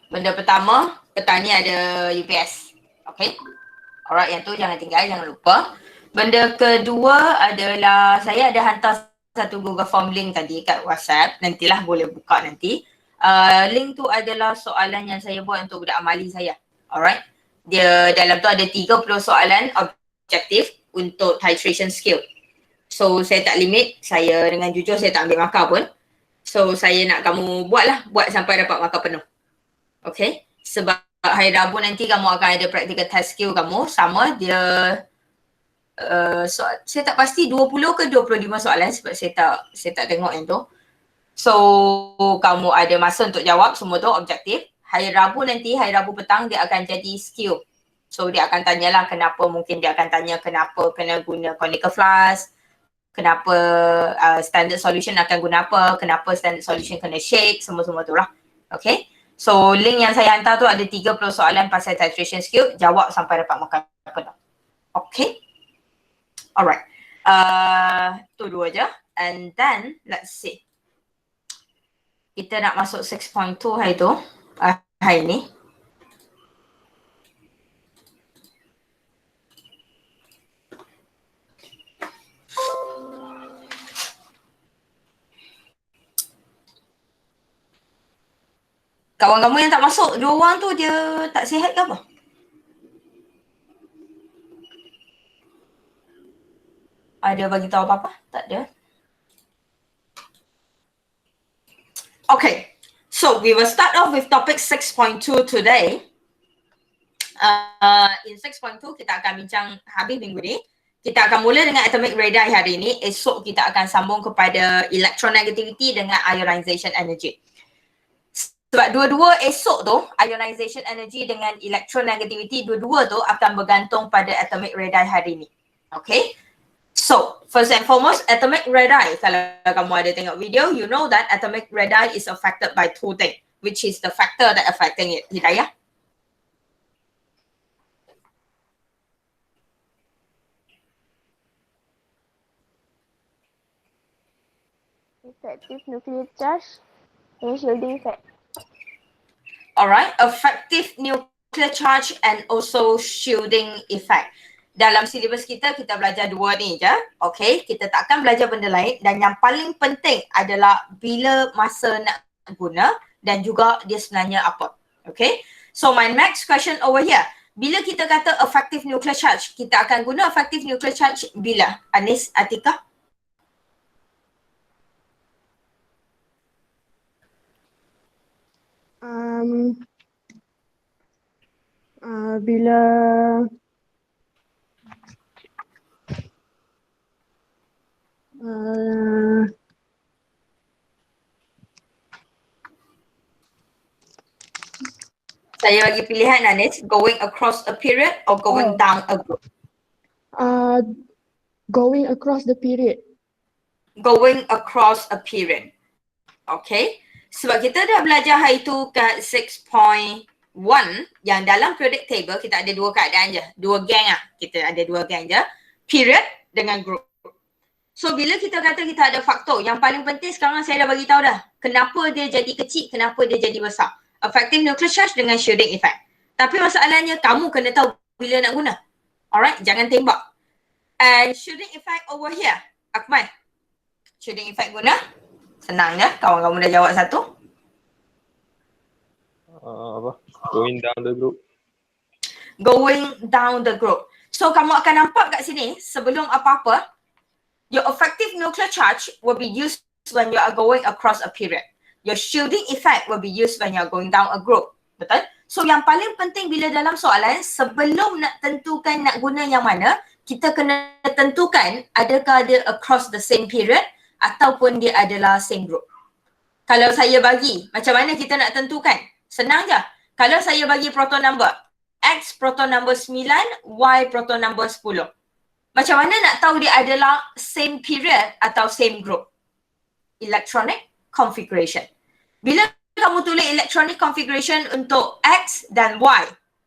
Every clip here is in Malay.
Benda pertama, petang ni ada UPS. Okay. Alright, yang tu jangan tinggal, jangan lupa. Benda kedua adalah saya ada hantar satu Google Form link tadi kat WhatsApp. Nantilah boleh buka nanti. Link tu adalah soalan yang saya buat untuk budak amali saya. Alright. Dia dalam tu ada 30 soalan objektif untuk titration skill. So saya tak limit, saya dengan jujur saya tak ambil markah pun. So saya nak kamu buat sampai dapat markah penuh. Okay. Sebab hari Rabu nanti kamu akan ada practical test skill kamu. Sama dia saya tak pasti 20 ke 25 soalan sebab saya tak tengok yang tu. So kamu ada masa untuk jawab semua tu objektif. Hari Rabu nanti, hari Rabu petang dia akan jadi skill. So dia akan tanyalah mungkin dia akan tanya kenapa kena guna conical flask, kenapa standard solution akan guna apa, kenapa standard solution kena shake, semua-semua tu lah. Okay. So link yang saya hantar tu ada 30 soalan pasal titration skill, jawab sampai dapat markah penuh. Okay. Alright. Tu dua je. And then, let's see. Kita nak masuk 6.2 hari tu. Hari ni. Kawan kamu yang tak masuk, 2 orang tu dia tak sihat ke apa? Ada bagi tahu apa-apa? Tak ada. Okay, so we will start off with topic 6.2 today. In 6.2 kita akan bincang habis minggu ni. Kita akan mula dengan atomic radii hari ini. Esok kita akan sambung kepada electronegativity dengan ionization energy. Sebab dua-dua esok tu, ionization energy dengan electronegativity, dua-dua tu akan bergantung pada atomic radii hari ini. Okay. So, first and foremost, atomic radii. Kalau kamu ada tengok video, you know that atomic radii is affected by 2 things, which is the factor that affecting it. Hidayah? Effective nuclear charge and shielding effect. Alright, effective nuclear charge and also shielding effect. Dalam silibus kita belajar 2 ni je. Okay, kita tak akan belajar benda lain. Dan yang paling penting adalah bila masa nak guna dan juga dia sebenarnya apa. Okay, so my next question over here. Bila kita kata effective nuclear charge, kita akan guna effective nuclear charge bila? Anis, Atika? Bila saya bagi pilihan Anis, going across a period or going down a group? Going across the period. Going across a period. Okay. Sebab kita dah belajar hari tu kat 6.1 yang dalam periodic table kita ada 2 keadaan je. 2 gang lah. Kita ada 2 gang je. Period dengan group. So bila kita kata kita ada faktor, yang paling penting sekarang saya dah bagi tahu dah. Kenapa dia jadi kecil, kenapa dia jadi besar. Effective nuclear charge dengan shielding effect. Tapi masalahnya kamu kena tahu bila nak guna. Alright, jangan tembak. And shielding effect over here. Akmal, shielding effect guna? Senang je, kawan kamu dah jawab satu. Going down the group. Going down the group. So kamu akan nampak kat sini, sebelum apa-apa, your effective nuclear charge will be used when you are going across a period. Your shielding effect will be used when you are going down a group. Betul? So yang paling penting bila dalam soalan, sebelum nak tentukan nak guna yang mana, kita kena tentukan adakah dia across the same period ataupun dia adalah same group. Kalau saya bagi, macam mana kita nak tentukan? Senang je. Kalau saya bagi proton number, X proton number 9, Y proton number 10. Macam mana nak tahu dia adalah same period atau same group? Electronic configuration. Bila kamu tulis electronic configuration untuk X dan Y,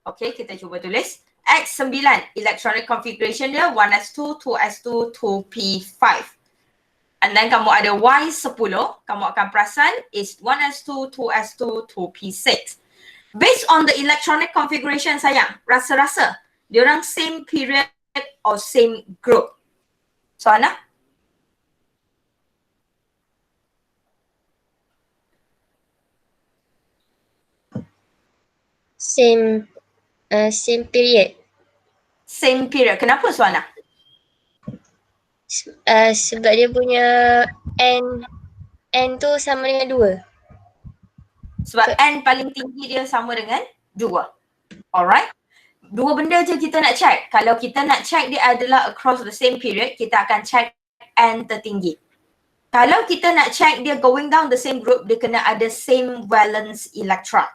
okay, kita cuba tulis. X9, electronic configuration dia 1s2, 2s2, 2p5. And then kamu ada Y10, kamu akan perasan is 1s2, 2s2, 2p6. Based on the electronic configuration sayang, rasa-rasa diorang same period or same group. Soalan? Same period. Same period. Kenapa Soalan? Sebab dia punya n tu sama dengan 2. Sebab N paling tinggi dia sama dengan 2. Alright? Dua benda je kita nak check. Kalau kita nak check dia adalah across the same period, kita akan check N tertinggi. Kalau kita nak check dia going down the same group, dia kena ada same valence electron.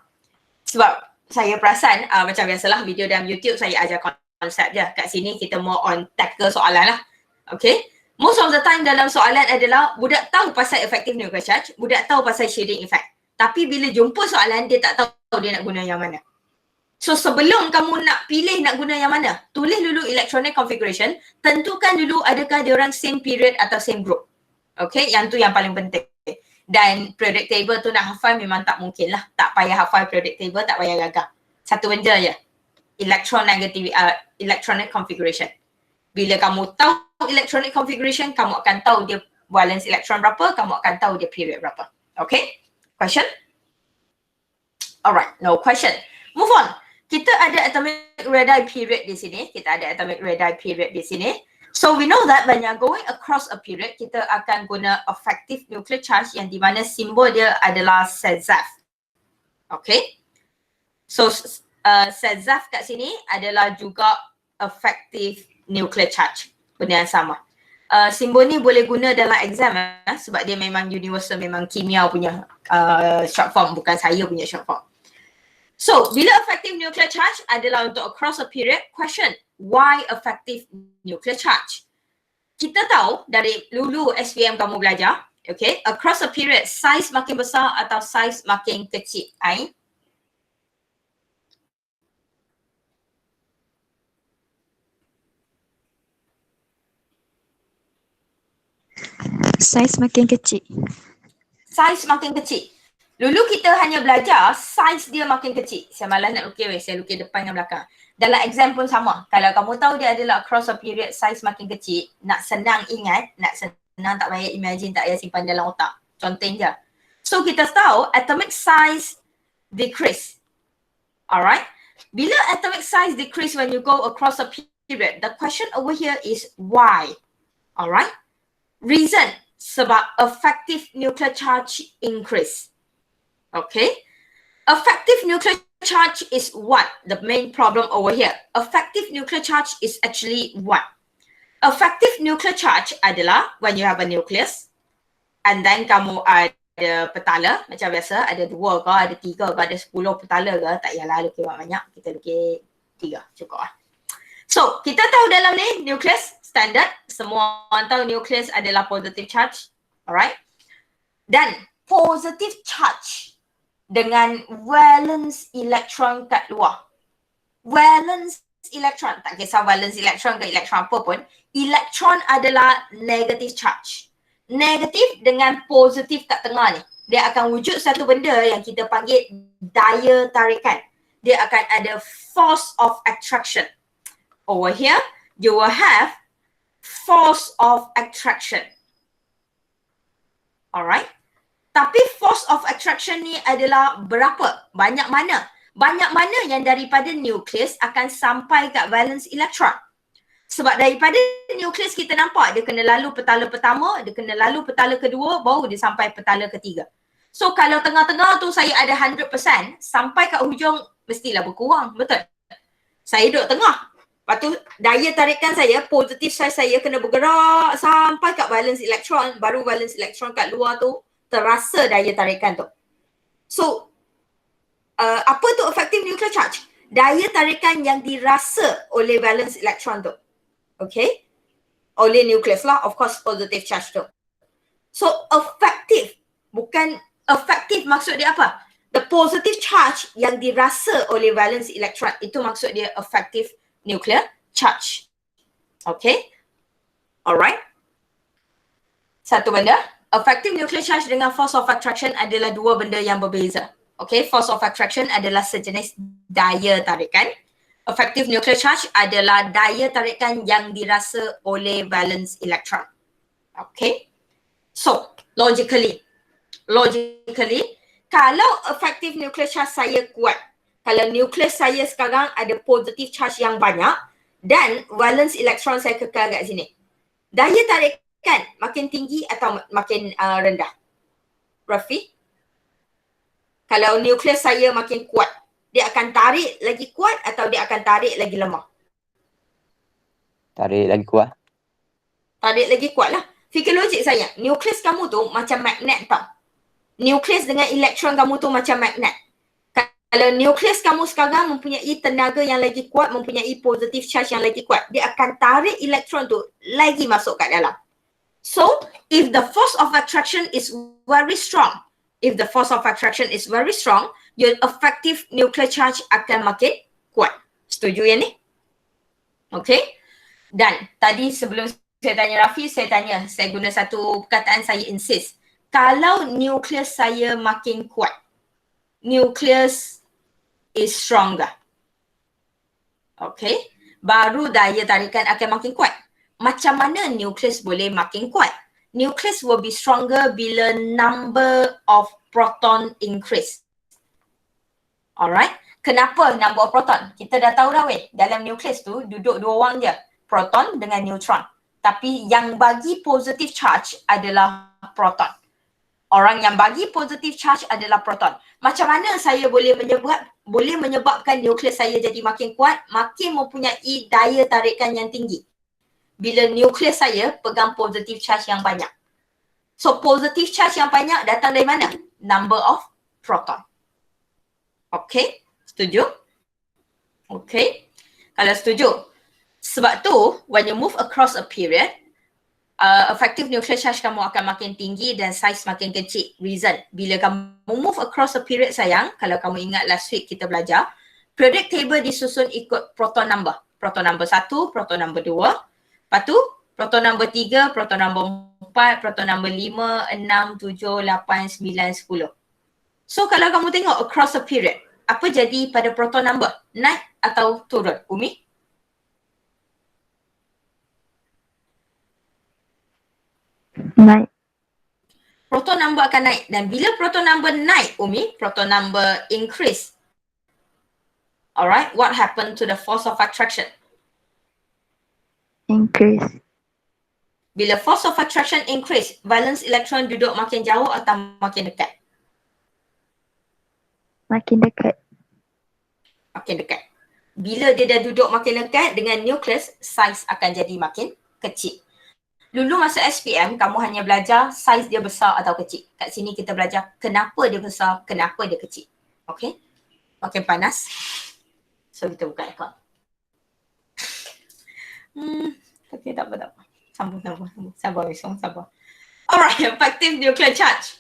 Sebab saya perasan macam biasalah video dalam YouTube saya ajar konsep je. Kat sini kita more on tackle soalan lah. Okay? Most of the time dalam soalan adalah budak tahu pasal effective nuclear charge, budak tahu pasal shading effect. Tapi bila jumpa soalan, dia tak tahu dia nak guna yang mana. So sebelum kamu nak pilih nak guna yang mana, tulis dulu electronic configuration, tentukan dulu adakah diorang same period atau same group. Okay, yang tu yang paling penting. Dan periodic table tu nak hafal memang tak mungkin lah. Tak payah hafal periodic table, tak payah gagal. Satu benda je, electronic configuration. Bila kamu tahu electronic configuration, kamu akan tahu dia valence electron berapa, kamu akan tahu dia period berapa. Okay? Question? Alright, no question. Move on. Kita ada atomic radii period di sini. So we know that when you're going across a period, kita akan guna effective nuclear charge yang di mana simbol dia adalah ZF. Okay? So ZF kat sini adalah juga effective nuclear charge. Benda yang sama. Simbol ni boleh guna dalam exam sebab dia memang universal, memang kimia punya short form, bukan saya punya short form. So, bila effective nuclear charge adalah untuk across a period, question, why effective nuclear charge? Kita tahu dari dulu SPM kamu belajar, okay, across a period, size makin besar atau size makin kecil. Saiz makin kecil. Saiz makin kecil. Dulu kita hanya belajar saiz dia makin kecil. Saya malas nak lukis, saya lukis depan dan belakang. Dalam exam pun sama. Kalau kamu tahu dia adalah across a period saiz makin kecil, nak senang ingat, nak senang tak payah imagine, tak payah simpan dalam otak. Contohnya. So kita tahu atomic size decrease. Alright? Bila atomic size decrease when you go across a period, the question over here is why? Alright? Reason, sebab effective nuclear charge increase. Okay? Effective nuclear charge is what? The main problem over here. Effective nuclear charge is actually what? Effective nuclear charge adalah when you have a nucleus and then kamu ada petala, macam biasa ada 2 ke, ada 3 ke, ada 10 petala ke, tak payahlah lukis banyak, kita lukis 3 cukup lah. So, kita tahu dalam ni nucleus standard, semua orang tahu nucleus adalah positive charge, alright? Dan positive charge dengan valence electron kat luar. Valence electron, tak kisah valence electron ke electron apa pun, electron adalah negative charge. Negatif dengan positif kat tengah ni, dia akan wujud satu benda yang kita panggil daya tarikan. Dia akan ada force of attraction. Over here, you will have force of attraction. Alright? Tapi force of attraction ni adalah berapa? Banyak mana? Banyak mana yang daripada nukleus akan sampai kat valence electron? Sebab daripada nukleus kita nampak dia kena lalu petala pertama, dia kena lalu petala kedua, baru dia sampai petala ketiga. So kalau tengah-tengah tu saya ada 100%, sampai kat hujung mestilah berkurang, betul? Saya duduk tengah. Lepas tu daya tarikan saya, positif saya kena bergerak sampai kat valence electron, baru valence electron kat luar tu terasa daya tarikan tu. So, apa tu effective nuclear charge? Daya tarikan yang dirasa oleh valence electron tu. Okay? Oleh nucleus lah, of course positive charge tu. So, effective. Bukan effective maksud dia apa? The positive charge yang dirasa oleh valence electron, itu maksud dia effective nuclear charge. Okay? Alright? Satu benda. Effective nuclear charge dengan force of attraction adalah 2 benda yang berbeza. Okay, force of attraction adalah sejenis daya tarikan. Effective nuclear charge adalah daya tarikan yang dirasa oleh valence electron. Okay, so logically, kalau effective nuclear charge saya kuat, kalau nukleus saya sekarang ada positive charge yang banyak dan valence electron saya kekal kat sini, daya tarikan makin tinggi atau makin rendah? Rafi? Kalau nukleus saya makin kuat, dia akan tarik lagi kuat atau dia akan tarik lagi lemah? Tarik lagi kuat. Tarik lagi kuat lah. Fikir logik saya, nukleus kamu tu macam magnet tau. Nukleus dengan elektron kamu tu macam magnet. Kalau nukleus kamu sekarang mempunyai tenaga yang lagi kuat, mempunyai positive charge yang lagi kuat, dia akan tarik elektron tu lagi masuk kat dalam. So, if the force of attraction is very strong, your effective nuclear charge akan makin kuat. Setuju yang ni? Okay? Dan tadi sebelum saya tanya Rafi, saya guna satu perkataan, saya insist. Kalau nukleus saya makin kuat, nukleus is stronger. Okay? Baru daya tarikan akan makin kuat. Macam mana nukleus boleh makin kuat? Nucleus will be stronger bila number of proton increase. Alright? Kenapa number of proton? Kita dah tahu dah weh, dalam nukleus tu duduk dua orang je, proton dengan neutron. Tapi yang bagi positive charge adalah proton. Orang yang bagi positive charge adalah proton. Macam mana saya boleh menyebabkan nukleus saya jadi makin kuat, makin mempunyai daya tarikan yang tinggi? Bila nukleus saya pegang positive charge yang banyak. So positive charge yang banyak datang dari mana? Number of proton. Okay? Setuju? Okay? Kalau setuju. Sebab tu, when you move across a period, effective nuclear charge kamu akan makin tinggi dan size makin kecil. Reason, bila kamu move across a period sayang, kalau kamu ingat last week kita belajar, periodic table disusun ikut proton number. Proton number 1, proton number 2. Lepas tu, proton number 3, proton number 4, proton number 5, 6, 7, 8, 9, 10. So kalau kamu tengok across a period, apa jadi pada proton number? Naik atau turun? Umi? Naik. Proton number akan naik. Dan bila proton number naik, Umi, proton number increase. Alright, what happened to the force of attraction? Increase. Bila force of attraction increase, valence electron duduk makin jauh atau makin dekat? Makin dekat. Makin dekat. Bila dia dah duduk makin dekat dengan nukleus, size akan jadi makin kecil. Dulu masa SPM, kamu hanya belajar size dia besar atau kecil. Kat sini kita belajar kenapa dia besar, kenapa dia kecil. Okay? Makin panas. So kita buka aircon. Okay, tak apa. Sambung. Sabar. Alright, effective nuclear charge.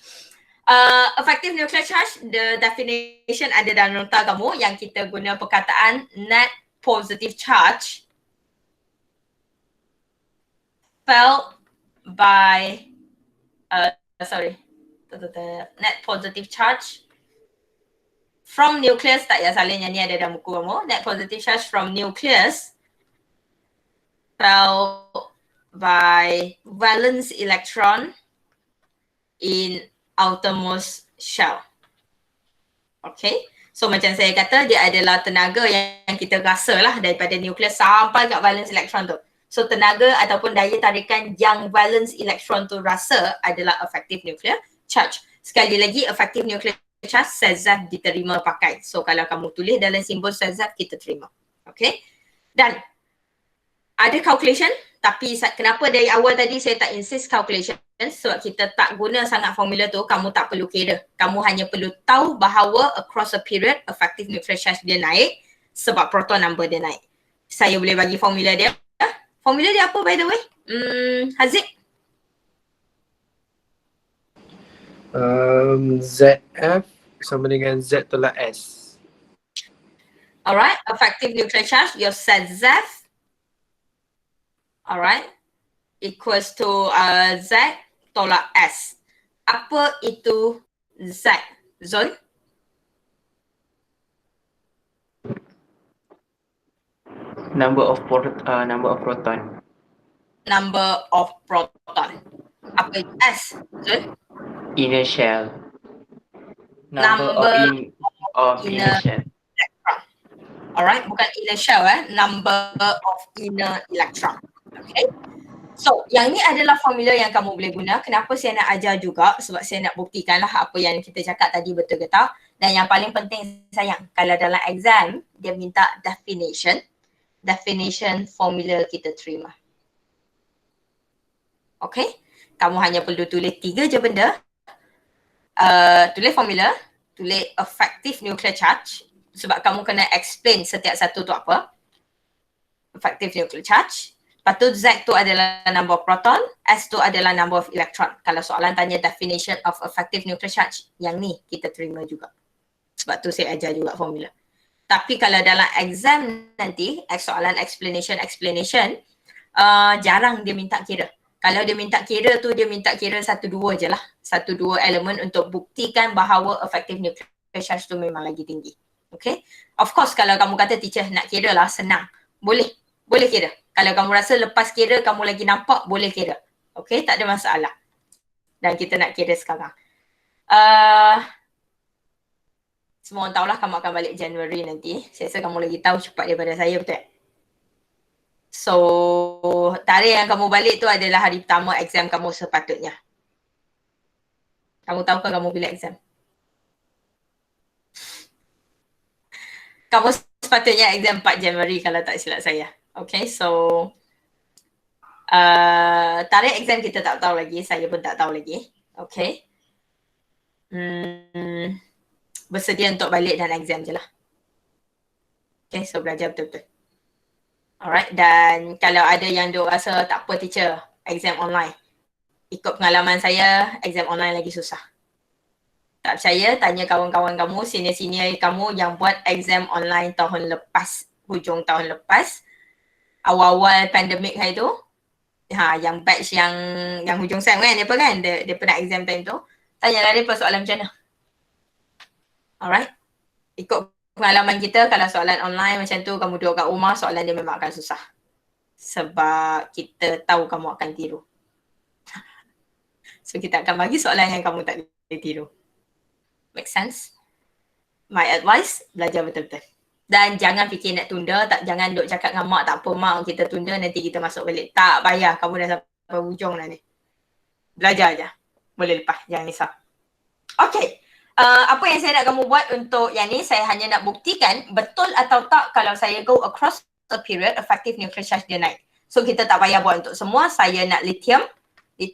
Effective nuclear charge, the definition ada dalam nota kamu yang kita guna perkataan net positive charge felt by net positive charge from nucleus, tak payah salin yang ni ada dalam buku kamu. Net positive charge from nucleus felt by valence electron in outermost shell. Okay, so macam saya kata, dia adalah tenaga yang kita rasa lah daripada nukleus sampai kat valence electron tu. So tenaga ataupun daya tarikan yang valence electron tu rasa adalah effective nuclear charge. Sekali lagi, effective nuclear charge SEZF diterima pakai. So kalau kamu tulis dalam simbol SEZF, kita terima. Okay, dan ada calculation, tapi kenapa dari awal tadi saya tak insist calculation? Sebab kita tak guna sangat formula tu, kamu tak perlu kira. Kamu hanya perlu tahu bahawa across a period, effective nuclear charge dia naik sebab proton number dia naik. Saya boleh bagi formula dia. Formula dia apa by the way? Haziq? ZF sama dengan Z tolak S. Alright, effective nuclear charge, your ZF. Alright, equals to Z tolak S. Apa itu Z? Zul? Number of proton. Number of proton. Apa itu? S. Betul? Inner shell. Number Of inner inner shell. electron. Alright, bukan inner shell number of inner electron. Okay. So, yang ni adalah formula yang kamu boleh guna. Kenapa saya nak ajar juga? Sebab saya nak buktikanlah apa yang kita cakap tadi betul ke tak. Dan yang paling penting sayang, kalau dalam exam dia minta definition formula kita terima. Okay, kamu hanya perlu tulis 3 je benda. Tulis formula, tulis effective nuclear charge sebab kamu kena explain setiap satu tu apa. Effective nuclear charge. Lepas tu Z tu adalah number of proton, S tu adalah number of electron. Kalau soalan tanya definition of effective nuclear charge, yang ni kita terima juga. Sebab tu saya ajar juga formula. Tapi kalau dalam exam nanti, soalan explanation, jarang dia minta kira. Kalau dia minta kira tu, dia minta kira 1-2 je lah. 1-2 elemen untuk buktikan bahawa effective nuclear charge tu memang lagi tinggi. Okay? Of course, kalau kamu kata teacher nak kira lah, senang. Boleh kira. Kalau kamu rasa lepas kira kamu lagi nampak, boleh kira. Okay, tak ada masalah. Dan kita nak kira sekarang. Semua orang tahulah kamu akan balik January nanti. Saya rasa kamu lagi tahu cepat daripada saya, betul tak? So, tarikh yang kamu balik tu adalah hari pertama exam kamu sepatutnya. Kamu tahu ke kamu bila exam? Kamu sepatutnya exam 4 Januari kalau tak silap saya. Okay, so tarikh exam kita tak tahu lagi. Saya pun tak tahu lagi. Okay. Bersedia untuk balik dan exam je lah. Okay, so belajar betul-betul. Alright, dan kalau ada yang duk rasa tak apa teacher, exam online. Ikut pengalaman saya, exam online lagi susah. Tak percaya, tanya kawan-kawan kamu, senior-senior kamu yang buat exam online tahun lepas, hujung tahun lepas. Awal-awal pandemik hari tu, yang batch yang hujung sem kan, dia pernah exam time tu, tanyalah dia soalan macam mana. Alright, ikut pengalaman kita, kalau soalan online macam tu, kamu duduk kat rumah, soalan dia memang akan susah. Sebab kita tahu kamu akan tiru. So kita akan bagi soalan yang kamu tak boleh tiru. Make sense? My advice, belajar betul-betul. Dan jangan fikir nak tunda, jangan duk cakap dengan mak tak apa mak kita tunda nanti kita masuk balik. Tak payah, kamu dah sampai hujung dah ni. Belajar aja. Boleh lepas, jangan risau. Okay, apa yang saya nak kamu buat untuk yang ni, saya hanya nak buktikan betul atau tak kalau saya go across a period, effective nuclear charge dia naik. So kita tak payah buat untuk semua, saya nak lithium 3,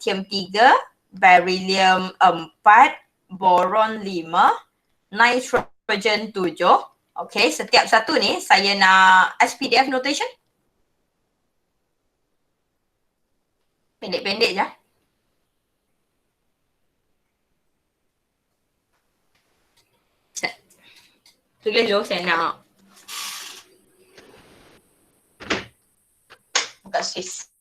beryllium 4, boron 5, nitrogen 7. Okay, setiap satu ni saya nak SPDF notation. Pendek-pendek je. Tulis dulu saya nak buka Swiss.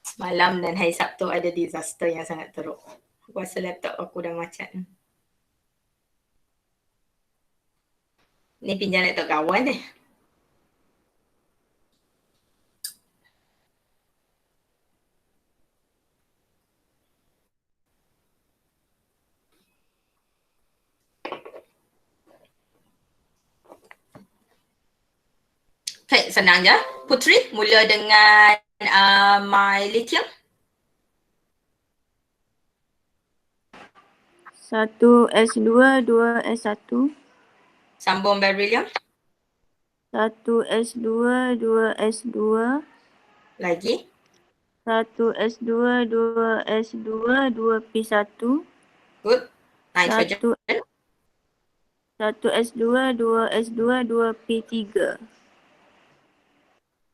Semalam dan hari Sabtu ada disaster yang sangat teruk. Aku rasa laptop aku dah macet. Ni pinjam laptop kawan ni. Okay, senang je. Putri, mula dengan my lithium. 1S2, 2S1. Sambung beryllium. 1S2, 2S2. Lagi. 1S2, 2S2, 2P1. Good. Nitrogen. 1S2, 2S2, 2P3.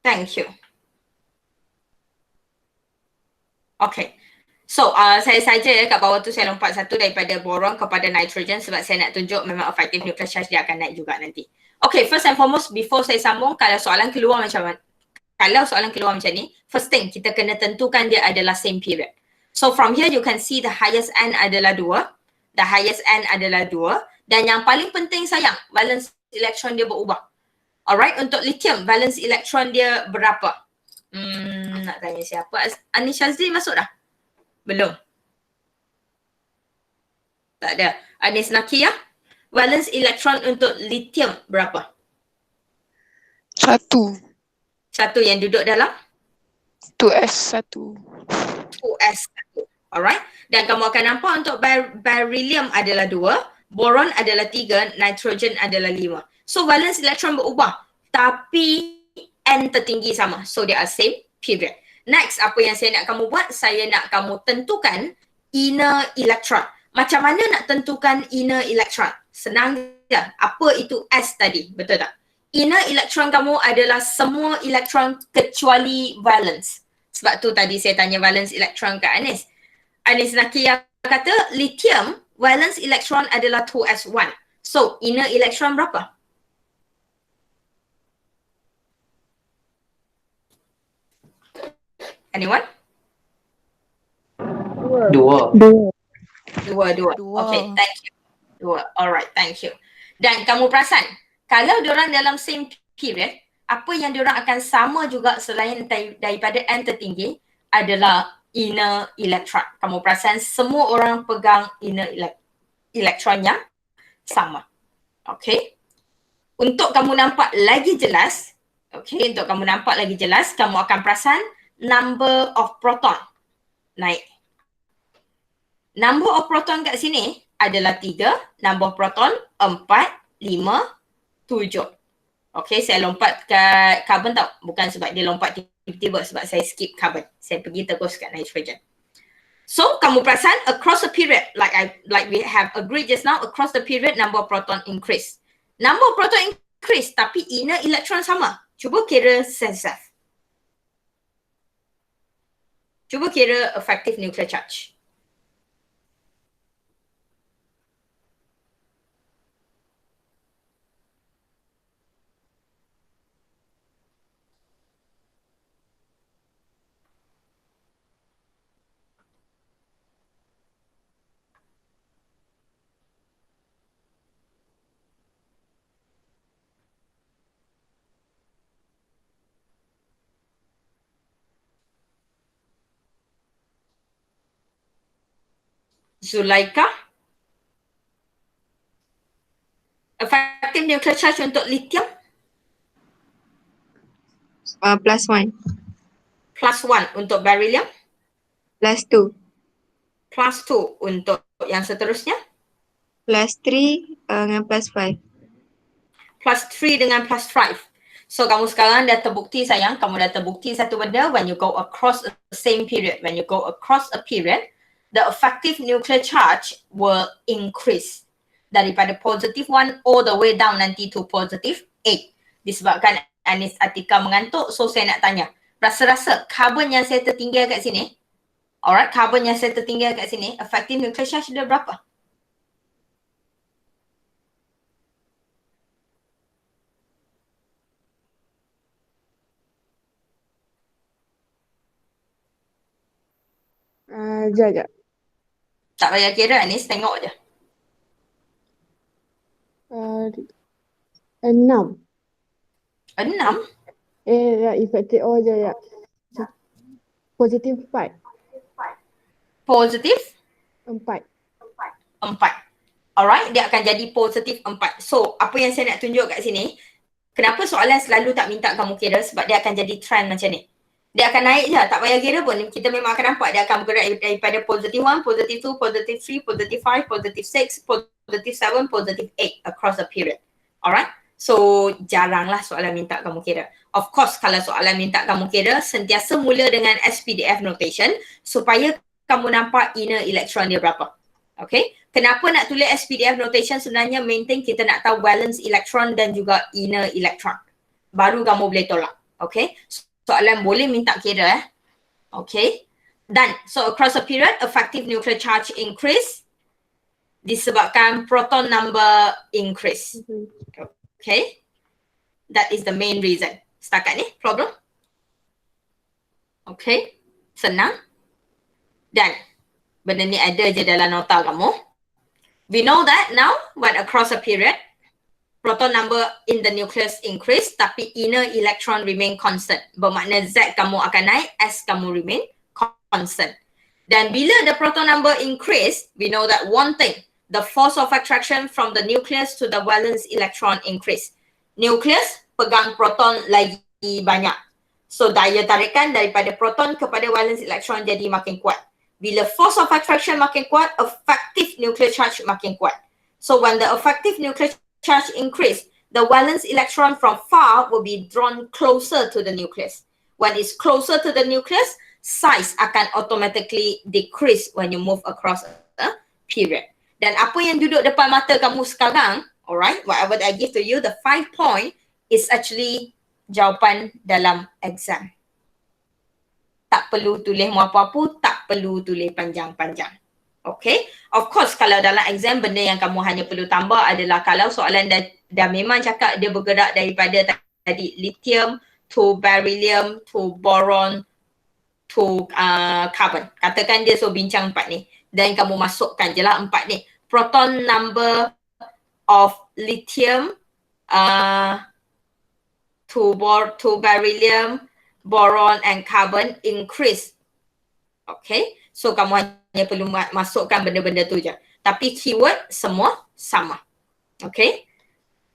Thank you. Okay. So, saya saja kat bawah tu saya lompat satu daripada boron kepada nitrogen sebab saya nak tunjuk memang effective nuclear charge dia akan naik juga nanti. Okay, first and foremost, before saya sambung, kalau soalan keluar macam mana, kalau soalan keluar macam ni, first thing kita kena tentukan dia adalah same period. So from here you can see the highest n adalah 2, the highest n adalah 2, dan yang paling penting sayang, valence electron dia berubah. Alright, untuk lithium valence electron dia berapa? Nak tanya siapa? Anis Shazli masuk dah? Belum. Tak ada. Anis Nakia, valence electron untuk lithium berapa? 1. Satu yang duduk dalam 2s1. 2s1. Alright. Dan kamu akan nampak untuk beryllium adalah 2, boron adalah 3, nitrogen adalah 5. So valence electron berubah tapi n tertinggi sama. So they are same period. Next, apa yang saya nak kamu buat? Saya nak kamu tentukan inner electron. Macam mana nak tentukan inner electron? Senang je. Apa itu S tadi? Betul tak? Inner electron kamu adalah semua elektron kecuali valence. Sebab tu tadi saya tanya valence electron ke Anis. Anis Nakia kata lithium valence electron adalah 2s1. So inner electron berapa? Anyone? 2. Dua. Dua. Okay, thank you. 2. Alright, thank you. Dan kamu perasan, kalau diorang dalam same period, apa yang diorang akan sama juga selain daripada n tertinggi adalah inner electron. Kamu perasan semua orang pegang inner electron yang sama. Okay. Untuk kamu nampak lagi jelas, kamu akan perasan number of proton naik. Number of proton kat sini adalah 3, number of proton 4, 5, 7. Okay, saya lompat kat carbon tau. Bukan sebab dia lompat tiba-tiba, sebab saya skip carbon. Saya pergi terus kat nitrogen. So, kamu perasan across the period, like we have agreed just now, across the period number of proton increase. Number of proton increase tapi inner electron sama. Cuba kira self. Cuba kira effective nuclear charge. Zulaika, effective nuclear charge untuk lithium +1. +1, untuk beryllium +2. +2, untuk yang seterusnya +3 dengan +5. +3 dengan +5. So kamu sekarang dah terbukti sayang, kamu dah terbukti satu benda, when you go across the same period, when you go across a period, the effective nuclear charge will increase daripada +1 all the way down nanti to +8. Disebabkan Anis Atika mengantuk, so saya nak tanya, rasa-rasa carbon yang saya tertinggal kat sini, alright, carbon yang saya tertinggal kat sini, effective nuclear charge dia berapa? Sekejap. Tak payah kira Anis, tengok je. 6. 6? Ya, effective ya. Positif 4. Positif 4. 4. Alright, dia akan jadi positif 4. So, apa yang saya nak tunjuk kat sini, kenapa soalan selalu tak minta kamu kira, sebab dia akan jadi trend macam ni. Dia akan naik je, tak payah kira pun. Kita memang akan nampak dia akan bergerak daripada +1, +2, +3, +5, +6, +7, +8 across the period. Alright? So, jaranglah soalan minta kamu kira. Of course, kalau soalan minta kamu kira, sentiasa mula dengan SPDF notation supaya kamu nampak inner electron dia berapa. Okay? Kenapa nak tulis SPDF notation? Sebenarnya main thing kita nak tahu valence electron dan juga inner electron. Baru kamu boleh tolak. Okay? Soalan boleh minta kira Okay. Dan so across a period, effective nuclear charge increase disebabkan proton number increase. Okay. That is the main reason. Setakat ni problem? Okay, senang. Dan benda ni ada je dalam nota kamu. We know that now when across a period, proton number in the nucleus increase tapi inner electron remain constant. Bermakna Z kamu akan naik, S kamu remain constant. Dan bila the proton number increase, we know that one thing, the force of attraction from the nucleus to the valence electron increase. Nucleus pegang proton lagi banyak. So daya tarikan daripada proton kepada valence electron jadi makin kuat. Bila force of attraction makin kuat, effective nuclear charge makin kuat. So when the effective nuclear charge increase, the valence electron from far will be drawn closer to the nucleus. When it's closer to the nucleus, size akan automatically decrease when you move across a period. Dan apa yang duduk depan mata kamu sekarang, alright, whatever that I give to you, the 5 point is actually jawapan dalam exam. Tak perlu tulis apa-apa, tak perlu tulis panjang-panjang. Okay? Of course, kalau dalam exam, benda yang kamu hanya perlu tambah adalah kalau soalan dah memang cakap dia bergerak daripada tadi lithium to beryllium to boron to carbon. Katakan dia so bincang 4 ni. Dan kamu masukkan je lah 4 ni. Proton number of lithium to beryllium, boron and carbon increase. Okay, so kamu hanya perlu masukkan benda-benda tu je. Tapi keyword semua sama. Okay,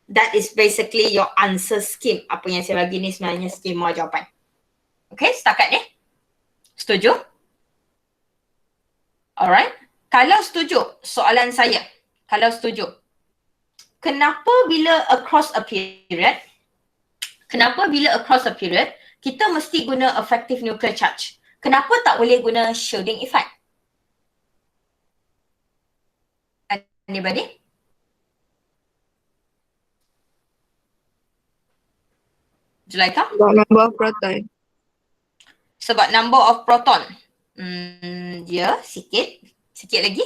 that is basically your answer scheme. Apa yang saya bagi ni sebenarnya skema jawapan. Okay, setakat ni? Setuju? Alright, kalau setuju, soalan saya. Kalau setuju, kenapa bila across a period, kita mesti guna effective nuclear charge? Kenapa tak boleh guna shielding effect? Anybody? Zulaika? About number of proton. Sebab number of proton. Ya, sikit lagi.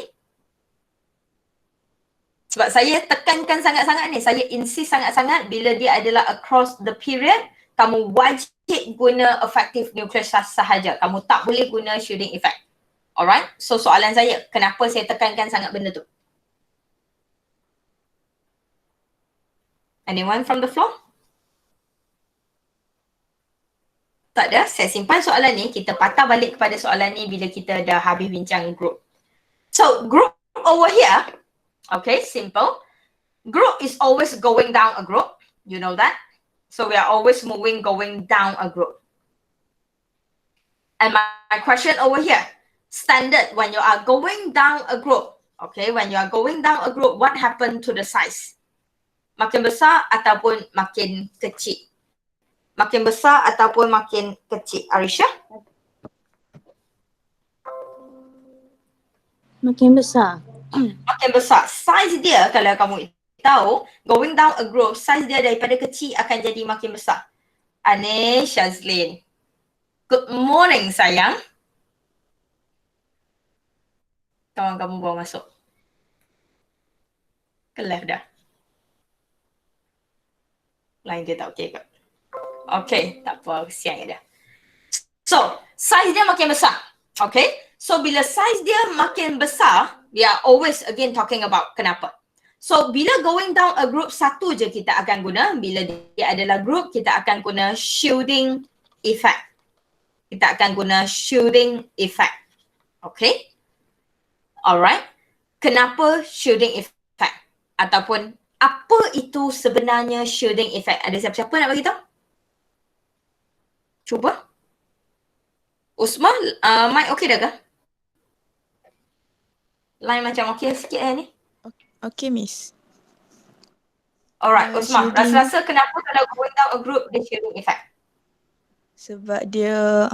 Sebab saya tekankan sangat-sangat ni, saya insist sangat-sangat bila dia adalah across the period, kamu wajib guna effective nuclear charge sahaja. Kamu tak boleh guna shielding effect. Alright? So soalan saya, kenapa saya tekankan sangat benda tu? Anyone from the floor? Tak ada? Saya simpan soalan ni. Kita patah balik kepada soalan ni bila kita dah habis bincang group. So group over here, okay, simple. Group is always going down a group. You know that? So we are always going down a group. And my question over here, standard when you are going down a group, okay, when you are going down a group, what happened to the size? Makin besar ataupun makin kecil? Makin besar ataupun makin kecil? Arisha? Makin besar. Makin besar. Size dia kalau kamu tahu, going down a group, size dia daripada kecil akan jadi makin besar. Anish, Shazlin. Good morning, sayang. Kawan kamu bawa masuk. Ke left dah. Line dia tak okey kot. Okay, tak apa, kesian dia. So, size dia makin besar. Okay, so bila size dia makin besar, we are always again talking about kenapa. So, bila going down a group, satu je kita akan guna. Bila dia adalah group, kita akan guna shielding effect. Kita akan guna shielding effect. Okay? Alright. Kenapa shielding effect? Ataupun apa itu sebenarnya shielding effect? Ada siapa-siapa nak bagi tahu? Cuba. Usma, mic okey dah ke? Line macam okey sikit ni. Okay, Miss. Alright, Usma. Shielding. Rasa-rasa kenapa kalau going down a group, dia shielding effect? Sebab dia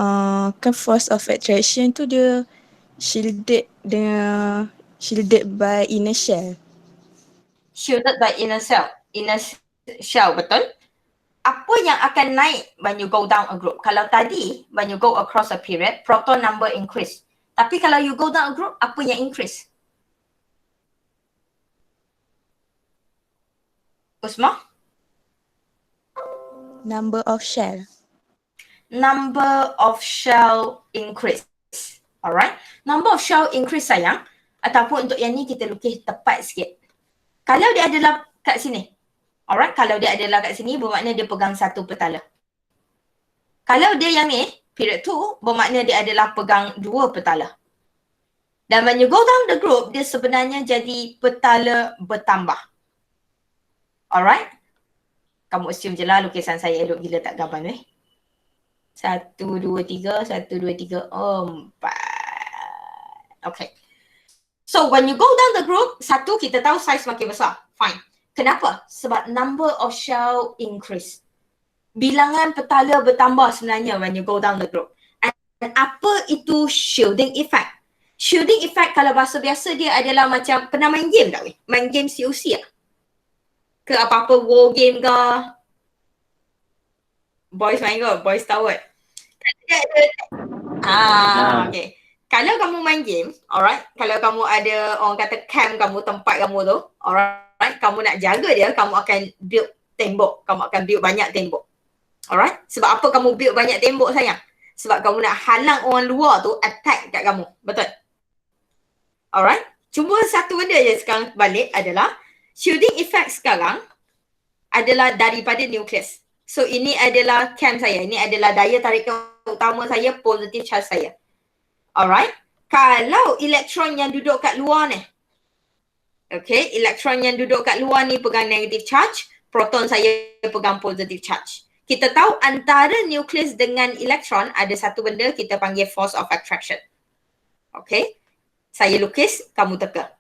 kan force of attraction tu dia shielded by inner shell. Shielded by inner shell, betul? Apa yang akan naik when you go down a group? Kalau tadi, when you go across a period, proton number increase. Tapi kalau you go down a group, apa yang increase? Usma? Number of shell. number of shell increase. Alright. Number of shell increase sayang. Ataupun untuk yang ni kita lukis tepat sikit. Kalau dia adalah kat sini. Alright. Kalau dia adalah kat sini bermakna dia pegang satu petala. Kalau dia yang ni, period 2, bermakna dia adalah pegang 2 petala. Dan when you go down the group, dia sebenarnya jadi petala bertambah. Alright? Kamu assume je lah lukisan saya elok gila tak gambar ni. 1, 2, 3, 1, 2, 3, 4. Okay. So when you go down the group, 1 kita tahu size makin besar. Fine. Kenapa? Sebab number of shell increase. Bilangan petala bertambah sebenarnya when you go down the group. And apa itu shielding effect? Shielding effect kalau bahasa biasa dia adalah macam, pernah main game tak weh? Main game COC tak? Ke apa-apa war game ke? Boys main ke? Boys tahu kan? Okay. Kalau kamu main game, alright? Kalau kamu ada orang kata camp kamu, tempat kamu tu, alright? Kamu nak jaga dia, kamu akan build tembok. Kamu akan build banyak tembok. Alright? Sebab apa kamu build banyak tembok sayang? Sebab kamu nak halang orang luar tu attack kat kamu. Betul? Alright? Cuma satu benda je sekarang balik adalah shielding effect sekarang adalah daripada nucleus. So ini adalah cam saya. Ini adalah daya tarikan utama saya, positive charge saya. Alright? Kalau elektron yang duduk kat luar ni. Okay? Elektron yang duduk kat luar ni pegang negative charge. Proton saya pegang positive charge. Kita tahu antara nukleus dengan elektron ada satu benda kita panggil force of attraction. Okay? Saya lukis, kamu teka.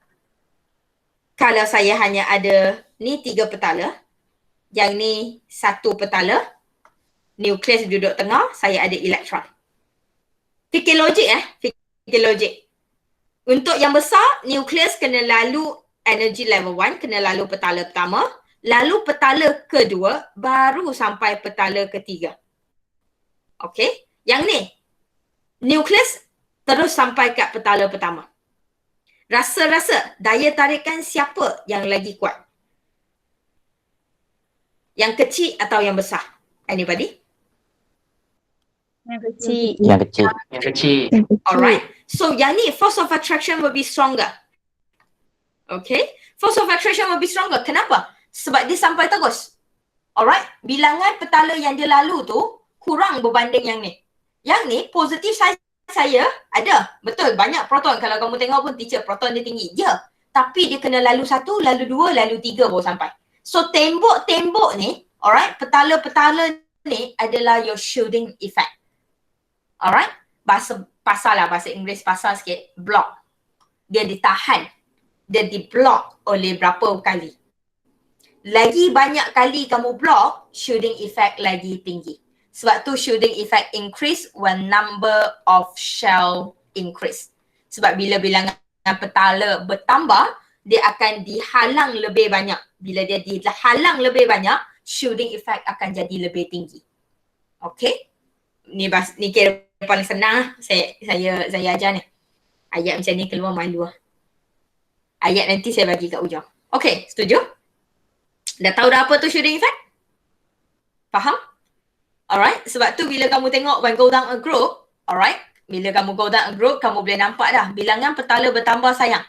Kalau saya hanya ada ni 3 petala, yang ni 1 petala, nukleus duduk tengah, saya ada elektron. Fikir logik fikir logik. Untuk yang besar, nukleus kena lalu energy level 1, kena lalu petala pertama. Lalu petala kedua, baru sampai petala ketiga. Okay? Yang ni, nukleus terus sampai kat petala pertama. Rasa-rasa daya tarikan siapa yang lagi kuat? Yang kecil atau yang besar? Anybody? Yang kecil. Yang kecil. Yang kecil. Alright. So yang ni, force of attraction will be stronger. Okay? Force of attraction will be stronger. Kenapa? Sebab dia sampai terus. Alright? Bilangan petala yang dia lalu tu kurang berbanding yang ni. Yang ni, positif saya ada. Betul, banyak proton. Kalau kamu tengok pun teacher, proton dia tinggi. Ya. Tapi dia kena lalu 1, lalu 2, lalu 3 baru sampai. So tembok-tembok ni, alright, petala-petala ni adalah your shielding effect. Alright? Bahasa Inggeris pasal sikit, block. Dia ditahan. Dia di-block oleh berapa kali. Lagi banyak kali kamu block, shielding effect lagi tinggi. Sebab tu shielding effect increase when number of shell increase. Sebab bila bilangan petala bertambah, dia akan dihalang lebih banyak. Bila dia dihalang lebih banyak, shielding effect akan jadi lebih tinggi. Okay? Ni kira paling senang saya ajar ni. Ayat macam ni keluar malu. Ayat nanti saya bagi kat ujung. Okay, setuju? Dah tahu dah apa tu shielding effect? Faham? Alright, sebab tu bila kamu tengok when go down a group, alright, bila kamu go down a group, kamu boleh nampak dah bilangan petala bertambah sayang.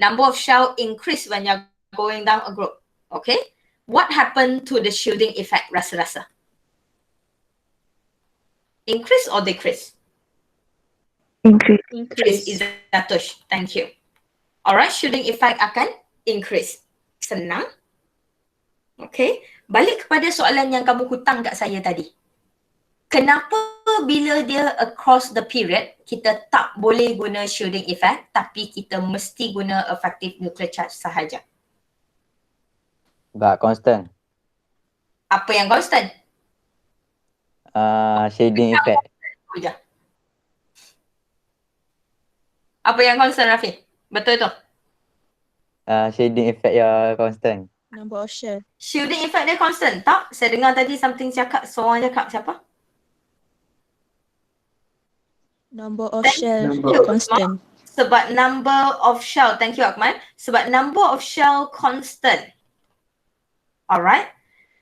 Number of shell increase when you're going down a group. Okay? What happened to the shielding effect rasa-rasa? Increase or decrease? Increase. Increase is Zatush. Thank you. Alright, shielding effect akan increase. Senang. Okay, balik kepada soalan yang kamu hutang kat saya tadi. Kenapa bila dia across the period, kita tak boleh guna shielding effect, tapi kita mesti guna effective nuclear charge sahaja? Sebab constant. Apa yang constant? Shading effect. Apa yang constant, Rafi? Betul tu? Shading effect ya constant. Number of shell. Shielding effect dia constant, tak? Saya dengar tadi something cakap, seorang cakap siapa? Number of Thank shell you. constant. Sebab number of shell, thank you Akmal. Sebab number of shell constant. Alright.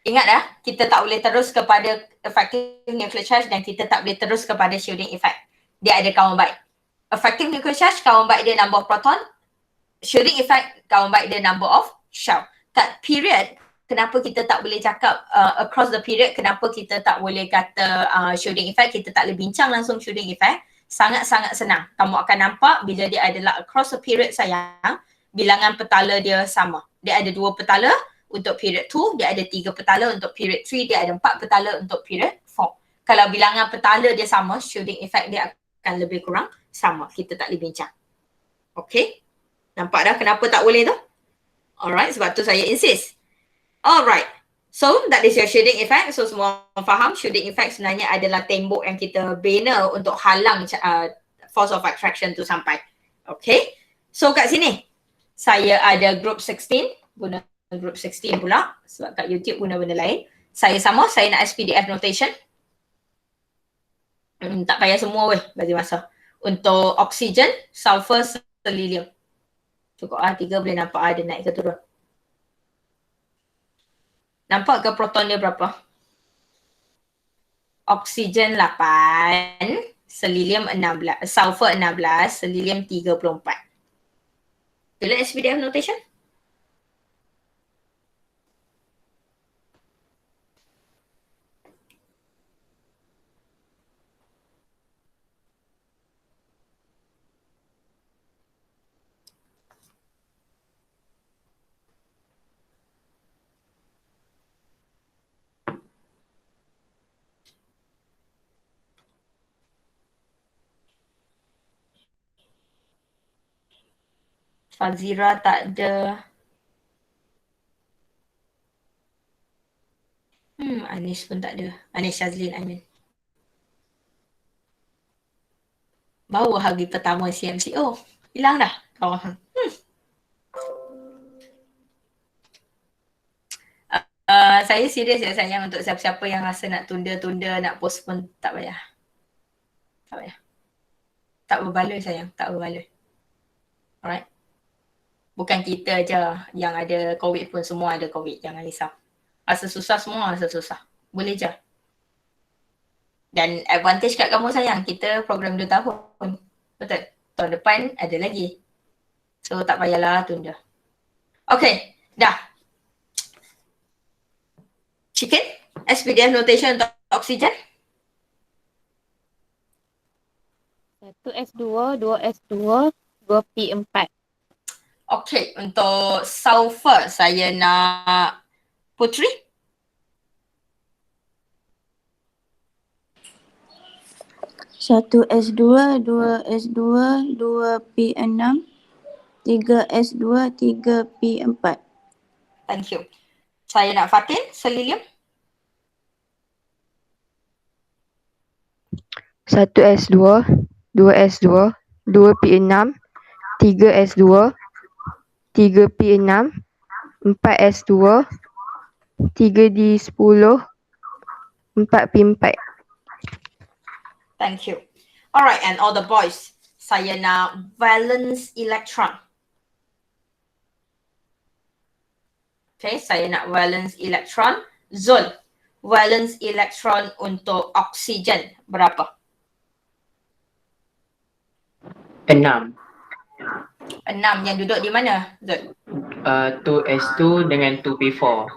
Ingat kita tak boleh terus kepada effective nuclear charge dan kita tak boleh terus kepada shielding effect. Dia ada kawan baik. Effective nuclear charge, kawan baik dia number of proton. Shielding effect, kawan baik dia number of shell. Kat period, kenapa kita tak boleh cakap across the period, kenapa kita tak boleh kata shielding effect, kita tak boleh bincang langsung shielding effect. Sangat-sangat senang. Kamu akan nampak bila dia adalah across the period sayang, bilangan petala dia sama. Dia ada 2 petala untuk period 2, dia ada 3 petala untuk period 3, dia ada 4 petala untuk period 4. Kalau bilangan petala dia sama, shielding effect dia akan lebih kurang sama. Kita tak boleh bincang. Okay? Nampak dah kenapa tak boleh tu? Alright, sebab tu saya insist. Alright. So, that is your shielding effect. So, semua orang faham shielding effect sebenarnya adalah tembok yang kita bina untuk halang force of attraction tu sampai. Okay? So, kat sini, saya ada group 16. Guna group 16 pula. Sebab kat YouTube guna benda lain. Saya sama, saya nak SPDF notation. Tak payah semua weh, bagi masa. Untuk oksigen, sulfur, selenium. Cukup 3 boleh nampak ada naik ke turun. Nampak ke proton dia berapa? Oksigen 8, selenium 16, sulfur 16, selenium 34. Bila SPDF notation? Fazira tak ada. Anis pun tak ada. Anis Shazlin, I mean. Bawa hari pertama CMCO. Hilang dah kawan. Saya serius ya sayang untuk siapa-siapa yang rasa nak tunda-tunda, nak postpone, tak payah. Tak payah. Tak berbaloi sayang, tak berbaloi. Alright. Bukan kita aja yang ada COVID pun, semua ada COVID. Jangan risau. Rasa susah semua rasa susah. Boleh je. Dan advantage kat kamu sayang, kita program 2 tahun. Betul? Tahun depan ada lagi. So tak payahlah tunda. Okay, dah. Chicken, SPDF notation untuk oksigen. 1S2, 2S2, 2P4. Okay, untuk sulfur saya nak Putri. Satu S2, 2S2, 2P6, 3S2, 3P4. Thank you. Saya nak Fatin, selenium. 1S2, 2S2, 2P6, 3S2, 3P6, 4S2, 3D10, 4P4. Thank you. Alright, and all the boys. Saya nak valence electron. Okay, saya nak valence electron. Zul, valence electron untuk oksigen berapa? 6. 6 yang duduk di mana, Zul? 2S2 dengan 2P4.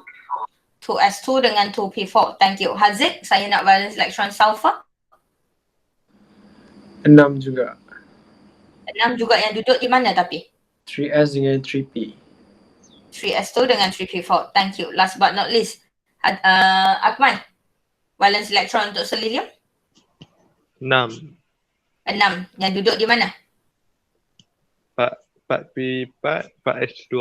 2S2 dengan 2P4. Thank you. Haziq, saya nak valence electron sulfur. 6 juga. 6 juga yang duduk di mana tapi? 3S dengan 3P. 3S2 dengan 3P4. Thank you. Last but not least, Akmal, valence electron untuk selenium? 6. 6. Yang duduk di mana? 4P4, 4S2.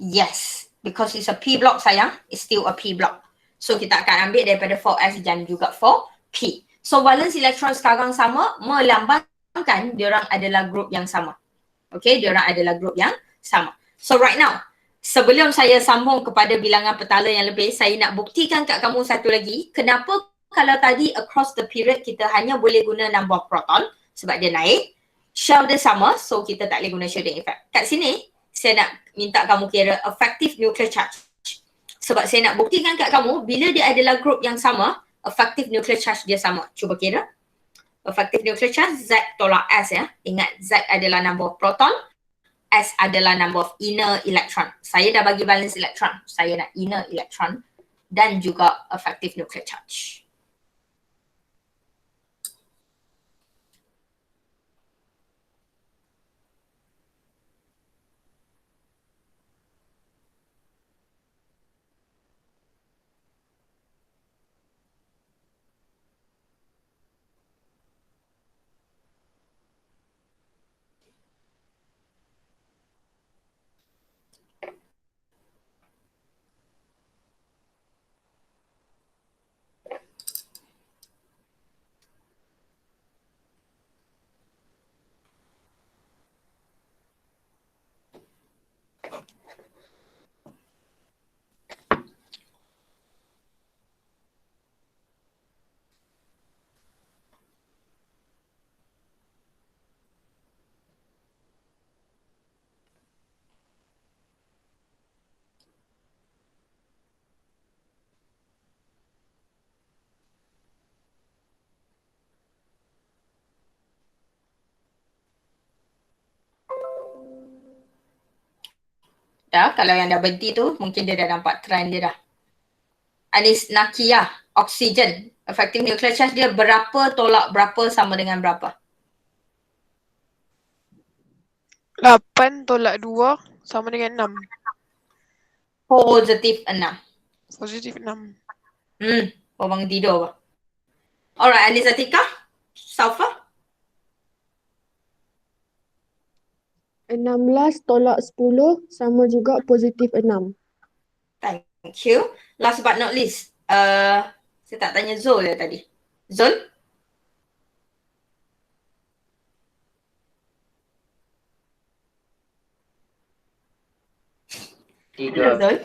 Yes. Because it's a P block sayang. It's still a P block. So kita akan ambil daripada 4S dan juga 4P. So valence electron sekarang sama, melambangkan diorang adalah group yang sama. Okay, diorang adalah group yang sama. So right now, sebelum saya sambung kepada bilangan petala yang lebih, saya nak buktikan kat kamu satu lagi. Kenapa kalau tadi across the period kita hanya boleh guna number of proton sebab dia naik. Shell dia sama, so kita tak boleh guna shielding effect. Kat sini, saya nak minta kamu kira effective nuclear charge. Sebab saya nak buktikan kat kamu, bila dia adalah group yang sama, effective nuclear charge dia sama. Cuba kira. Effective nuclear charge Z tolak S ya. Ingat Z adalah number of proton, S adalah number of inner electron. Saya dah bagi valence electron. Saya nak inner electron dan juga effective nuclear charge. Dah, kalau yang dah berhenti tu, mungkin dia dah nampak trend dia dah. Anis Nakia, oksigen. Effective nuclear charge dia berapa tolak berapa sama dengan berapa? 8 tolak 2 sama dengan 6. Positif 6. Positif 6. Kau bangun tidur apa? Alright, Anis Atika, sulfur. 16 tolak 10 sama juga positif 6. Thank you. Last but not least, saya tak tanya Zul ya tadi. Zul? Tiga, Zul?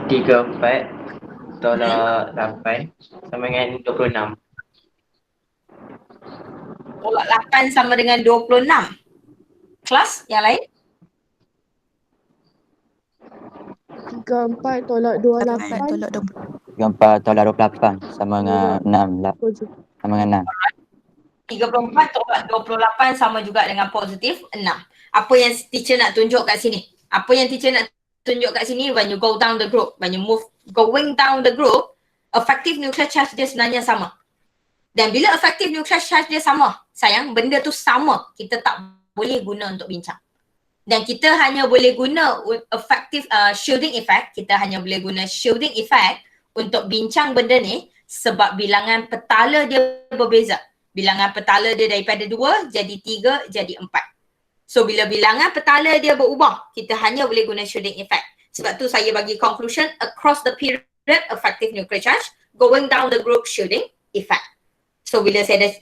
34 tolak 8 sama dengan 26. Tolak 8 sama dengan 26. Kelas yang lain? 34 tolak 28 tolak 34 tolak 28 sama dengan 6. Sama dengan 6. 34 tolak 28 sama juga dengan positif 6. Apa yang teacher nak tunjuk kat sini? Apa yang teacher nak tunjuk kat sini, when you go down the group, when you move, going down the group, effective nuclear charge dia sebenarnya sama. Dan bila effective nuclear charge dia sama, sayang, benda tu sama, kita tak boleh guna untuk bincang. Dan kita hanya boleh guna effective shielding effect, kita hanya boleh guna shielding effect untuk bincang benda ni sebab bilangan petala dia berbeza. Bilangan petala dia daripada 2 jadi 3 jadi 4. So bila bilangan petala dia berubah, kita hanya boleh guna shielding effect. Sebab tu saya bagi conclusion across the period effective nuclear charge, going down the group shielding effect. So bila saya dah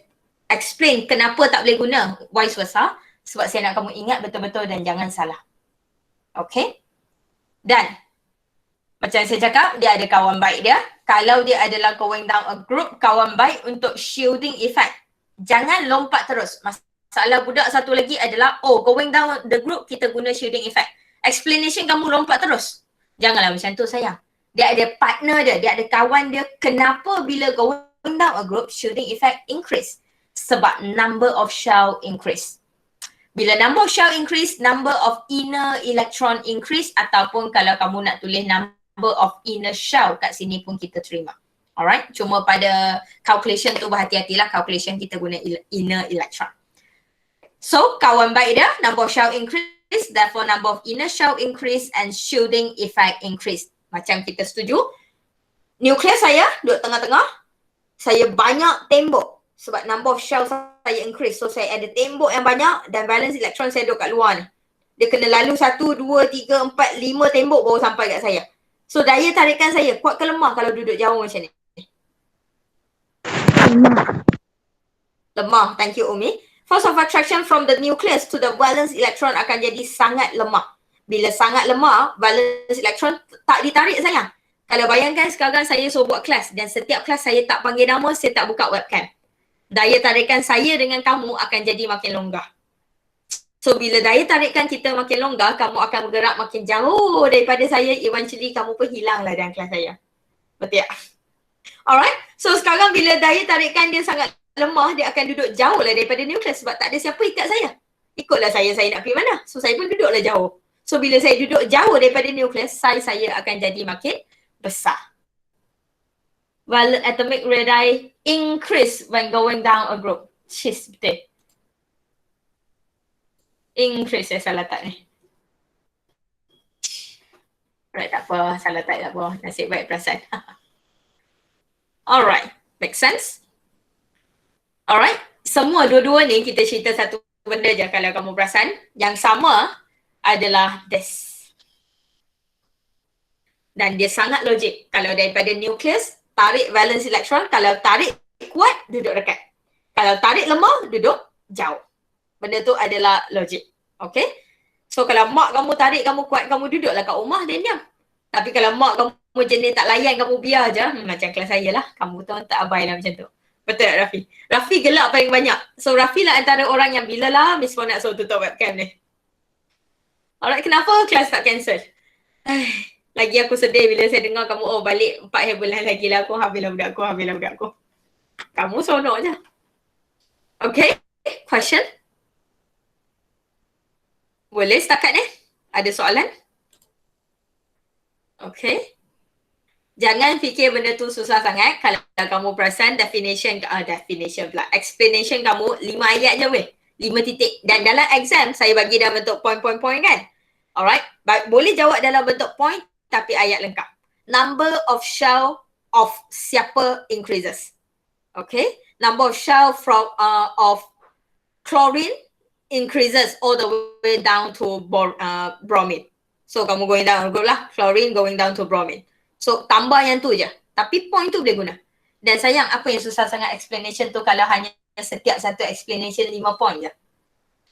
explain kenapa tak boleh guna vice versa, sebab saya nak kamu ingat betul-betul dan jangan salah. Okay? Dan macam saya cakap, dia ada kawan baik dia. Kalau dia adalah going down a group, kawan baik untuk shielding effect. Jangan lompat terus. Masalah budak satu lagi adalah, going down the group, kita guna shielding effect. Explanation kamu lompat terus. Janganlah macam tu sayang. Dia ada partner dia, dia ada kawan dia. Kenapa bila going down a group, shielding effect increase? Sebab number of shell increase. Bila number of shell increase, number of inner electron increase, ataupun kalau kamu nak tulis number of inner shell kat sini pun kita terima. Alright, cuma pada calculation tu berhati-hatilah, calculation kita guna inner electron. So kawan baik dia, number of shell increase, therefore number of inner shell increase and shielding effect increase. Macam kita setuju, nukleus saya duduk tengah-tengah, saya banyak tembok sebab number of shell saya increase. So saya ada tembok yang banyak dan valence electron saya duduk kat luar ni. Dia kena lalu 1, 2, 3, 4, 5 tembok baru sampai kat saya. So daya tarikan saya kuat ke lemah kalau duduk jauh macam ni? Lemah. Thank you Umi. Force of attraction from the nucleus to the valence electron akan jadi sangat lemah. Bila sangat lemah, valence electron tak ditarik sayang. Kalau bayangkan sekarang saya suruh buat kelas dan setiap kelas saya tak panggil nama, saya tak buka webcam. Daya tarikan saya dengan kamu akan jadi makin longgar. So bila daya tarikan kita makin longgar, kamu akan bergerak makin jauh daripada saya. Eventually kamu pun hilanglah dalam kelas saya. Betul tak? Alright. So sekarang bila daya tarikan dia sangat lemah, dia akan duduk jauh lah daripada nukleus sebab tak ada siapa ikat saya. Ikutlah saya nak pergi mana. So saya pun duduklah jauh. So bila saya duduk jauh daripada nukleus, saiz saya akan jadi makin besar. Valent atomic radii increase when going down a group. Sis, betul. Increase saya salah tak ni. Alright, tak apa. Salah tak apa. Nasib baik perasan. Alright. Make sense? Alright. Semua dua-dua ni kita cerita satu benda je kalau kamu perasan. Yang sama adalah this. Dan dia sangat logik. Kalau daripada nukleus, tarik valence elektron. Kalau tarik kuat, duduk dekat. Kalau tarik lemah, duduk jauh. Benda tu adalah logik. Okay? So kalau mak kamu tarik kamu kuat, kamu duduklah kat rumah dan diam. Tapi kalau mak kamu jenis tak layan, kamu biar je. Macam kelas saya lah. Kamu tu tak abai lah macam tu. Betul tak Rafi? Rafi gelak paling banyak. So Rafi lah antara orang yang bila lah Miss Puan nak suruh tutup webcam ni. Alright, kenapa kelas tak cancel? Lagi aku sedih bila saya dengar kamu, oh balik 4 bulan lagi lah aku, habislah budak aku. Kamu sonok je. Okay, question? Boleh setakat ni? Ada soalan? Okay. Jangan fikir benda tu susah sangat. Kalau kamu perasan definition pula. Explanation kamu 5 ayat je weh. 5 titik. Dan dalam exam saya bagi dalam bentuk point kan? Alright. Boleh jawab dalam bentuk point tapi ayat lengkap. Number of shell of siapa increases. Okay. Number of shell from of chlorine increases all the way down to bromine. So kamu going down group lah. Chlorine going down to bromine. So tambah yang tu je. Tapi point tu boleh guna. Dan sayang apa yang susah sangat explanation tu kalau hanya setiap satu explanation 5 point je.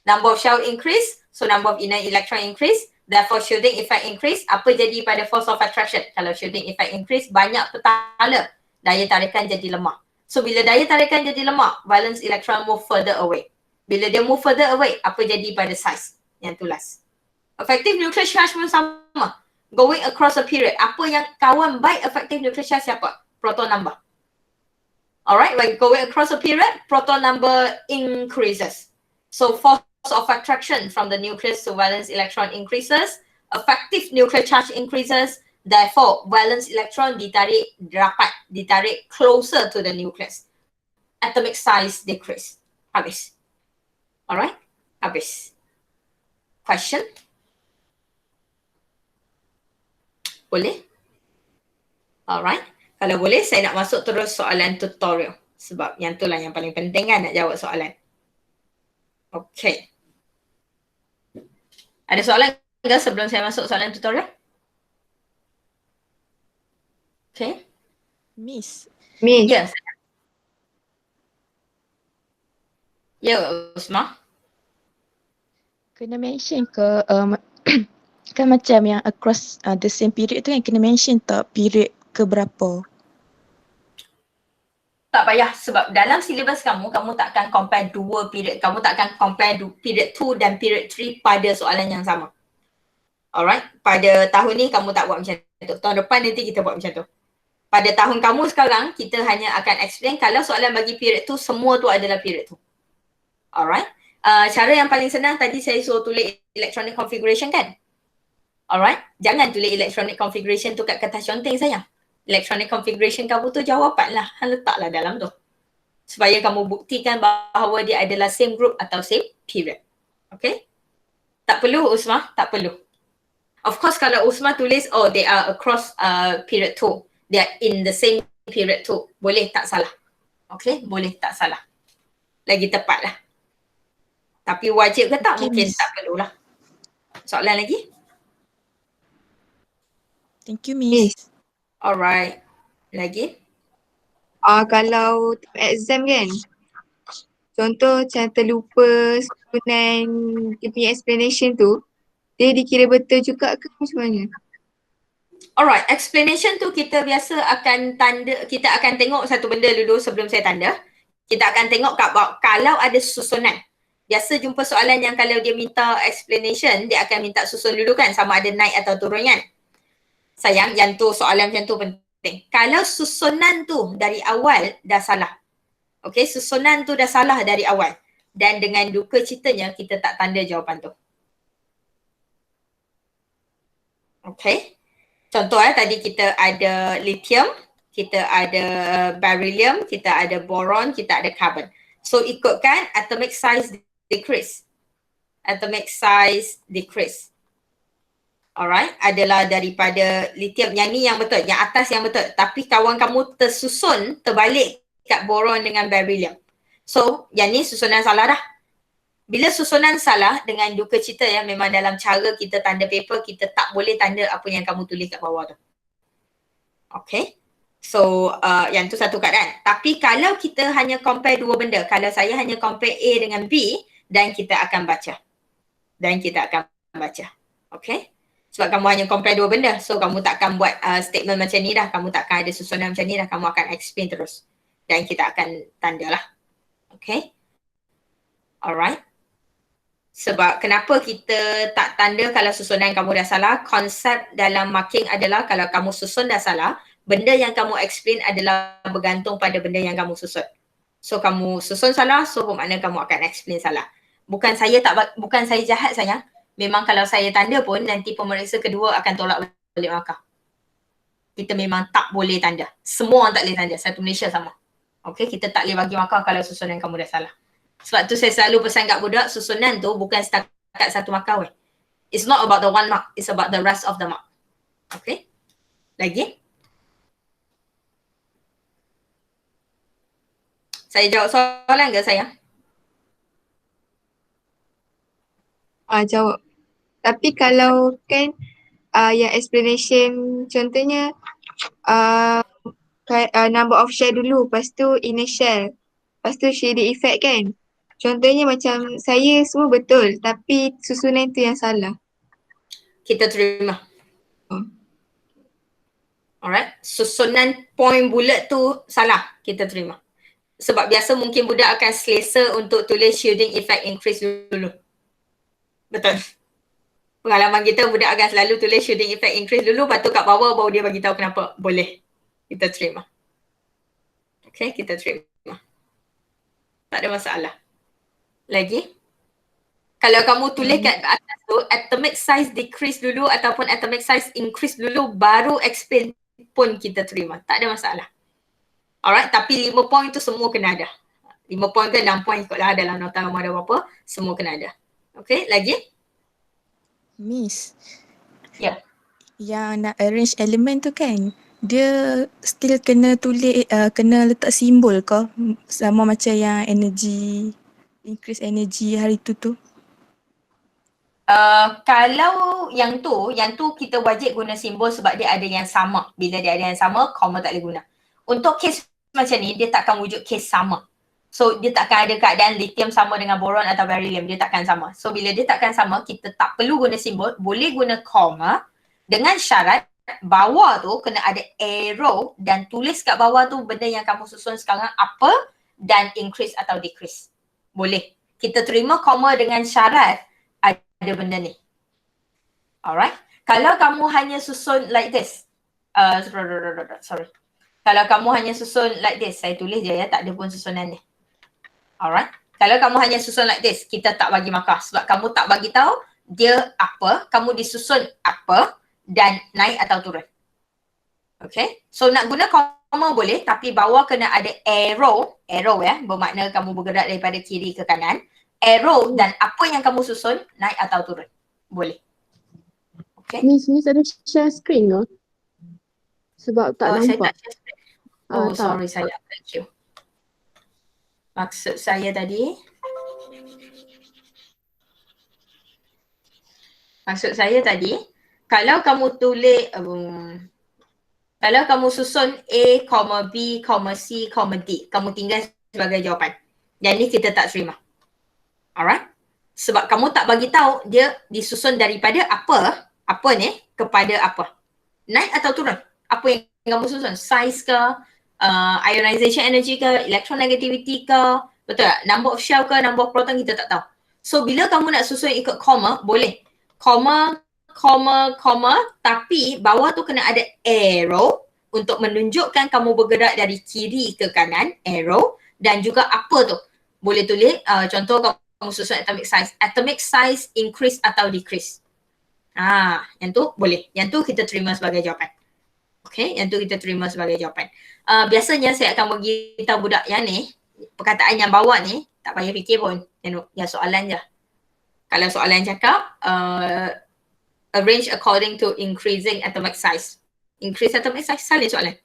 Number of shell increase. So number of inner electron increase. Therefore shielding effect increase. Apa jadi pada force of attraction? Kalau shielding effect increase, banyak petala. Daya tarikan jadi lemah. So bila daya tarikan jadi lemah, valence electron move further away. Bila dia move further away, apa jadi pada size? Yang tu last. Effective nuclear charge pun sama. Going across a period. Apa yang kawan baik effective nuclear charge siapa? Proton number. Alright, when going across a period, proton number increases. So force of attraction from the nucleus to valence electron increases. Effective nuclear charge increases. Therefore, valence electron ditarik rapat, ditarik closer to the nucleus. Atomic size decrease. Habis. Alright, habis. Question? Boleh? Alright. Kalau boleh, saya nak masuk terus soalan tutorial. Sebab yang tu lah yang paling penting kan, nak jawab soalan. Okay. Ada soalan ke sebelum saya masuk soalan tutorial? Okay. Miss. Yes. Ya, Usma. Kena mention ke kan macam yang across the same period tu kan kena mention tak period ke berapa? Tak payah sebab dalam silibus kamu takkan compare 2 period. Kamu takkan compare period 2 dan period 3 pada soalan yang sama. Alright. Pada tahun ni kamu tak buat macam tu. Tahun depan nanti kita buat macam tu. Pada tahun kamu sekarang, kita hanya akan explain kalau soalan bagi period tu, semua tu adalah period tu. Alright. Cara yang paling senang tadi saya suruh tulis electronic configuration kan? Alright. Jangan tulis electronic configuration tu kat kertas conteng sayang. Electronic configuration kamu tu jawapan lah. Letaklah dalam tu. Supaya kamu buktikan bahawa dia adalah same group atau same period. Okay? Tak perlu Usma? Tak perlu. Of course kalau Usma tulis, oh they are across period 2. They are in the same period 2. Boleh tak salah. Okay? Boleh tak salah. Lagi tepat lah. Tapi wajib ke tak? Okay, mungkin Miss. tak perlulah. Soalan lagi? Thank you, Miss. Alright. Lagi? Kalau exam kan, contoh macam terlupa susunan dia punya explanation tu, dia dikira betul juga ke macam mana? Alright, explanation tu kita biasa akan kita akan tengok satu benda dulu sebelum saya tanda. Kita akan tengok kat bawah, kalau ada susunan. Biasa jumpa soalan yang kalau dia minta explanation, dia akan minta susun dulu kan, sama ada naik atau turun kan. Sayang, yang tu soalan macam tu penting. Kalau susunan tu dari awal dah salah. Okay, susunan tu dah salah dari awal. Dan dengan duka citanya, kita tak tanda jawapan tu. Okay. Contoh tadi kita ada lithium, kita ada beryllium, kita ada boron, kita ada carbon. So ikutkan atomic size decrease. Atomic size decrease. Alright, adalah daripada lithium. Yang ni yang betul, yang atas yang betul. Tapi kawan kamu tersusun, terbalik kat boron dengan beryllium. So, yang ni susunan salah dah. Bila susunan salah, dengan duka cita ya, memang dalam cara kita tanda paper, kita tak boleh tanda apa yang kamu tulis kat bawah tu. Okay. So, yang tu satu keadaan. Tapi kalau kita hanya compare dua benda, kalau saya hanya compare A dengan B, dan kita akan baca. Okay. Sebab kamu hanya compare dua benda, so kamu takkan buat statement macam ni dah, kamu takkan ada susunan macam ni dah, kamu akan explain terus. Dan kita akan tanda lah. Okay. Alright. Sebab kenapa kita tak tanda kalau susunan kamu dah salah, konsep dalam marking adalah kalau kamu susun dah salah, benda yang kamu explain adalah bergantung pada benda yang kamu susun. So kamu susun salah, so bermakna kamu akan explain salah. Bukan saya jahat sayang. Memang kalau saya tanda pun nanti pemeriksa kedua akan tolak balik markah. Kita memang tak boleh tanda. Semua orang tak boleh tanda. Satu Malaysia sama. Okay, kita tak boleh bagi markah kalau susunan kamu dah salah. Sebab tu saya selalu pesan kat budak, susunan tu bukan setakat satu markah weh. It's not about the one mark, it's about the rest of the mark. Okay? Lagi? Saya jawab soalan ke sayang? Jawab. Tapi kalau kan yang explanation contohnya number of share dulu, lepas tu inner shell, lepas tu shading effect kan. Contohnya macam saya semua betul tapi susunan tu yang salah. Kita terima. Alright, susunan point bulat tu salah, kita terima. Sebab biasa mungkin budak akan selesa untuk tulis shielding effect increase dulu. Betul. Pengalaman kita budak akan selalu tulis shielding effect increase dulu, lepas tu kat bawah baru dia bagi tahu kenapa. Boleh. Kita terima. Okay, kita terima. Tak ada masalah. Lagi? Kalau kamu tulis kat atas tu, atomic size decrease dulu ataupun atomic size increase dulu, baru explain pun kita terima. Tak ada masalah. Alright, tapi 5 point tu semua kena ada. 5 point ke 6 point ikutlah dalam nota kamu ada berapa, semua kena ada. Okay, lagi? Miss. Ya. Yang nak arrange elemen tu kan, dia still kena tulis, kena letak simbol ke? Sama macam yang energy, increase energy hari tu. Kalau yang tu kita wajib guna simbol sebab dia ada yang sama. Bila dia ada yang sama, comma tak boleh guna. Untuk kes macam ni, dia takkan wujud kes sama. So dia takkan ada keadaan lithium sama dengan boron atau beryllium, dia takkan sama. So bila dia takkan sama, kita tak perlu guna simbol, boleh guna comma dengan syarat bawah tu kena ada arrow dan tulis kat bawah tu benda yang kamu susun sekarang apa dan increase atau decrease. Boleh. Kita terima comma dengan syarat ada benda ni. Alright. Kalau kamu hanya susun like this. Sorry. Kalau kamu hanya susun like this, saya tulis je ya, tak ada pun susunan ni. Alright. Kalau kamu hanya susun like this, kita tak bagi markah sebab kamu tak bagi tahu dia apa, kamu disusun apa dan naik atau turun. Okay. So nak guna comma boleh tapi bawah kena ada arrow ya, bermakna kamu bergerak daripada kiri ke kanan. Arrow dan apa yang kamu susun naik atau turun. Boleh. Okay. Miss ada share screen ke? Sebab tak nampak. Saya tak share screen. Oh, sorry saya. Thank you. Maksud saya tadi, kalau kamu tulis, kalau kamu susun A, B, C, D, kamu tinggal sebagai jawapan. Yang ni kita tak terima. Alright? Sebab kamu tak bagi tahu dia disusun daripada apa ni kepada apa. Naik atau turun? Apa yang kamu susun? Size ke? Ionization energy ke? Electronegativity ke? Betul tak? Number of shell ke? Number of proton kita tak tahu. So bila kamu nak susun ikut koma, boleh. Koma, tapi bawah tu kena ada arrow untuk menunjukkan kamu bergerak dari kiri ke kanan, arrow, dan juga apa tu. Boleh tulis, contoh kamu susun atomic size increase atau decrease. Yang tu boleh. Yang tu kita terima sebagai jawapan. Okay, yang tu kita terima sebagai jawapan. Biasanya saya akan bagi tahu budak yang ni, perkataan yang bawah ni, tak payah fikir pun. Yang soalan je. Kalau soalan cakap, arrange according to increasing atomic size. Increase atomic size, salin soalan.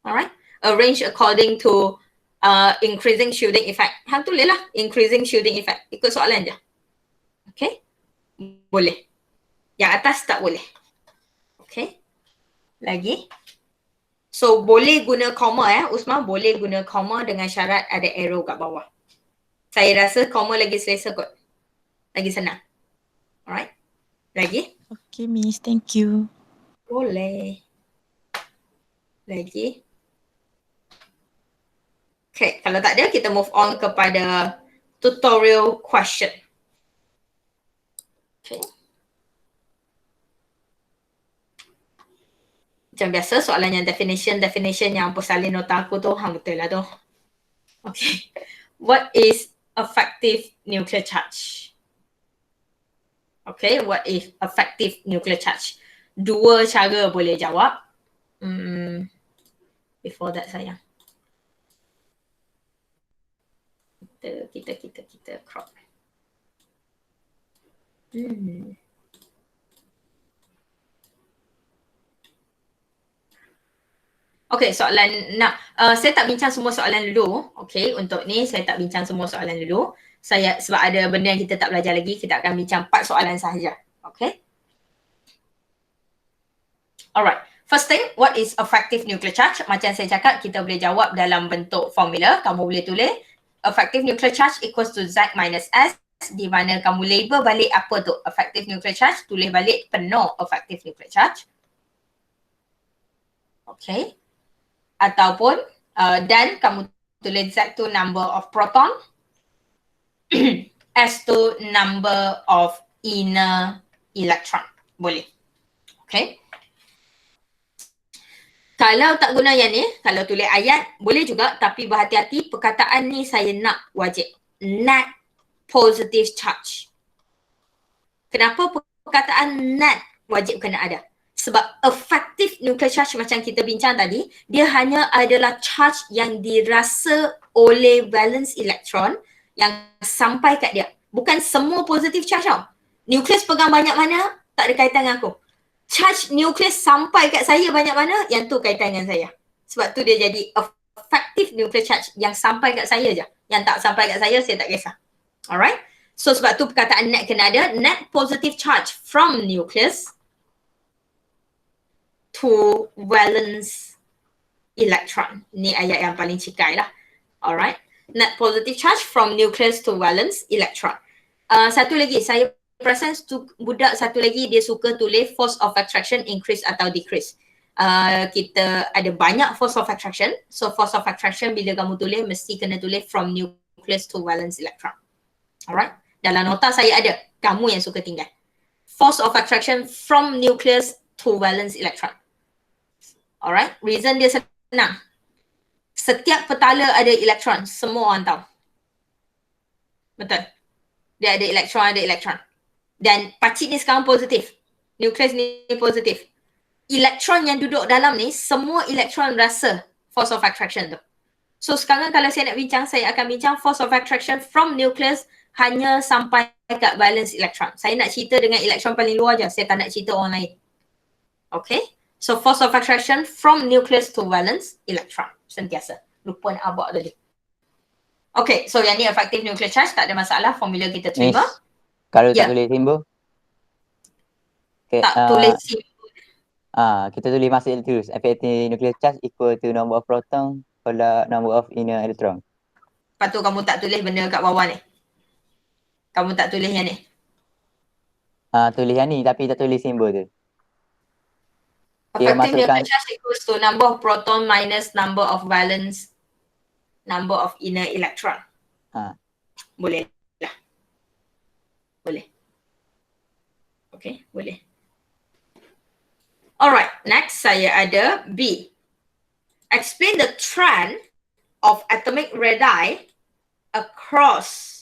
Alright. Arrange according to increasing shielding effect. Hang tulis lah, increasing shielding effect. Ikut soalan je. Okay. Boleh. Yang atas tak boleh. Okay. Lagi. So boleh guna koma Usman boleh guna koma dengan syarat ada arrow kat bawah. Saya rasa koma lagi selesa kot. Lagi senang. Alright. Lagi? Okay, Miss. Thank you. Boleh. Lagi? Okay, kalau tak ada kita move on kepada tutorial question. Okay. Macam biasa soalan yang definition yang apa salin nota aku tu, betul lah tu. Okay. What is effective nuclear charge? Okay, what is effective nuclear charge? Dua cara boleh jawab. Before that sayang. Kita crop. Okay, soalan saya tak bincang semua soalan dulu. Okay, untuk ni saya tak bincang semua soalan dulu. Sebab ada benda yang kita tak belajar lagi, kita akan bincang 4 soalan sahaja. Okay. Alright. First thing, what is effective nuclear charge? Macam saya cakap, kita boleh jawab dalam bentuk formula. Kamu boleh tulis effective nuclear charge equals to Z minus S, di mana kamu label balik apa tu effective nuclear charge, tulis balik penuh effective nuclear charge. Okay. Ataupun dan kamu tulis Z tu number of proton, S tu number of inner electron. Boleh. Okay. Kalau tak guna yang ni, kalau tulis ayat boleh juga, tapi berhati-hati perkataan ni saya nak wajib. Net positive charge. Kenapa perkataan net wajib kena ada? Sebab effective nuclear charge macam kita bincang tadi, dia hanya adalah charge yang dirasa oleh valence electron yang sampai kat dia. Bukan semua positive charge tau. Nukleus pegang banyak mana, tak ada kaitan dengan aku. Charge nukleus sampai kat saya banyak mana, yang tu kaitan dengan saya. Sebab tu dia jadi effective nuclear charge yang sampai kat saya je. Yang tak sampai kat saya tak kisah. Alright? So sebab tu perkataan net kena ada. Net positive charge from nucleus to valence electron. Ni ayat yang paling cikai lah. Alright. Net positive charge from nucleus to valence electron. Satu lagi, saya perasan budak satu lagi dia suka tulis force of attraction increase atau decrease. Kita ada banyak force of attraction. So force of attraction bila kamu tulis mesti kena tulis from nucleus to valence electron. Alright. Dalam nota saya ada. Kamu yang suka tinggal. Force of attraction from nucleus to valence electron. Alright. Reason dia senang. Setiap petala ada elektron. Semua orang tahu. Betul. Dia ada elektron. Dan pacik ni sekarang positif. Nukleus ni positif. Elektron yang duduk dalam ni, semua elektron rasa force of attraction tu. So sekarang kalau saya nak bincang, saya akan bincang force of attraction from nucleus hanya sampai kat valence electron. Saya nak cerita dengan elektron paling luar je. Saya tak nak cerita orang lain. Okay. So force of attraction from nucleus to valence electron. Sentiasa. Lupa nak abak tadi. Okay. So yang ni effective nuclear charge. Tak ada masalah. Formula kita terima. Miss, kalau tak tulis simbol? Okay, tak tulis simbol. Kita tulis masuk terus. Effective nuclear charge equal to number of proton per number of inner electron. Lepas tu kamu tak tulis benda kat bawah ni. Kamu tak tulis yang ni. Tulis yang ni tapi tak tulis simbol tu. Effective nuclear charge equals to number of proton minus number of valence, number of inner electron. Boleh lah. Boleh. Okay, boleh. Alright, next saya ada B. Explain the trend of atomic radii across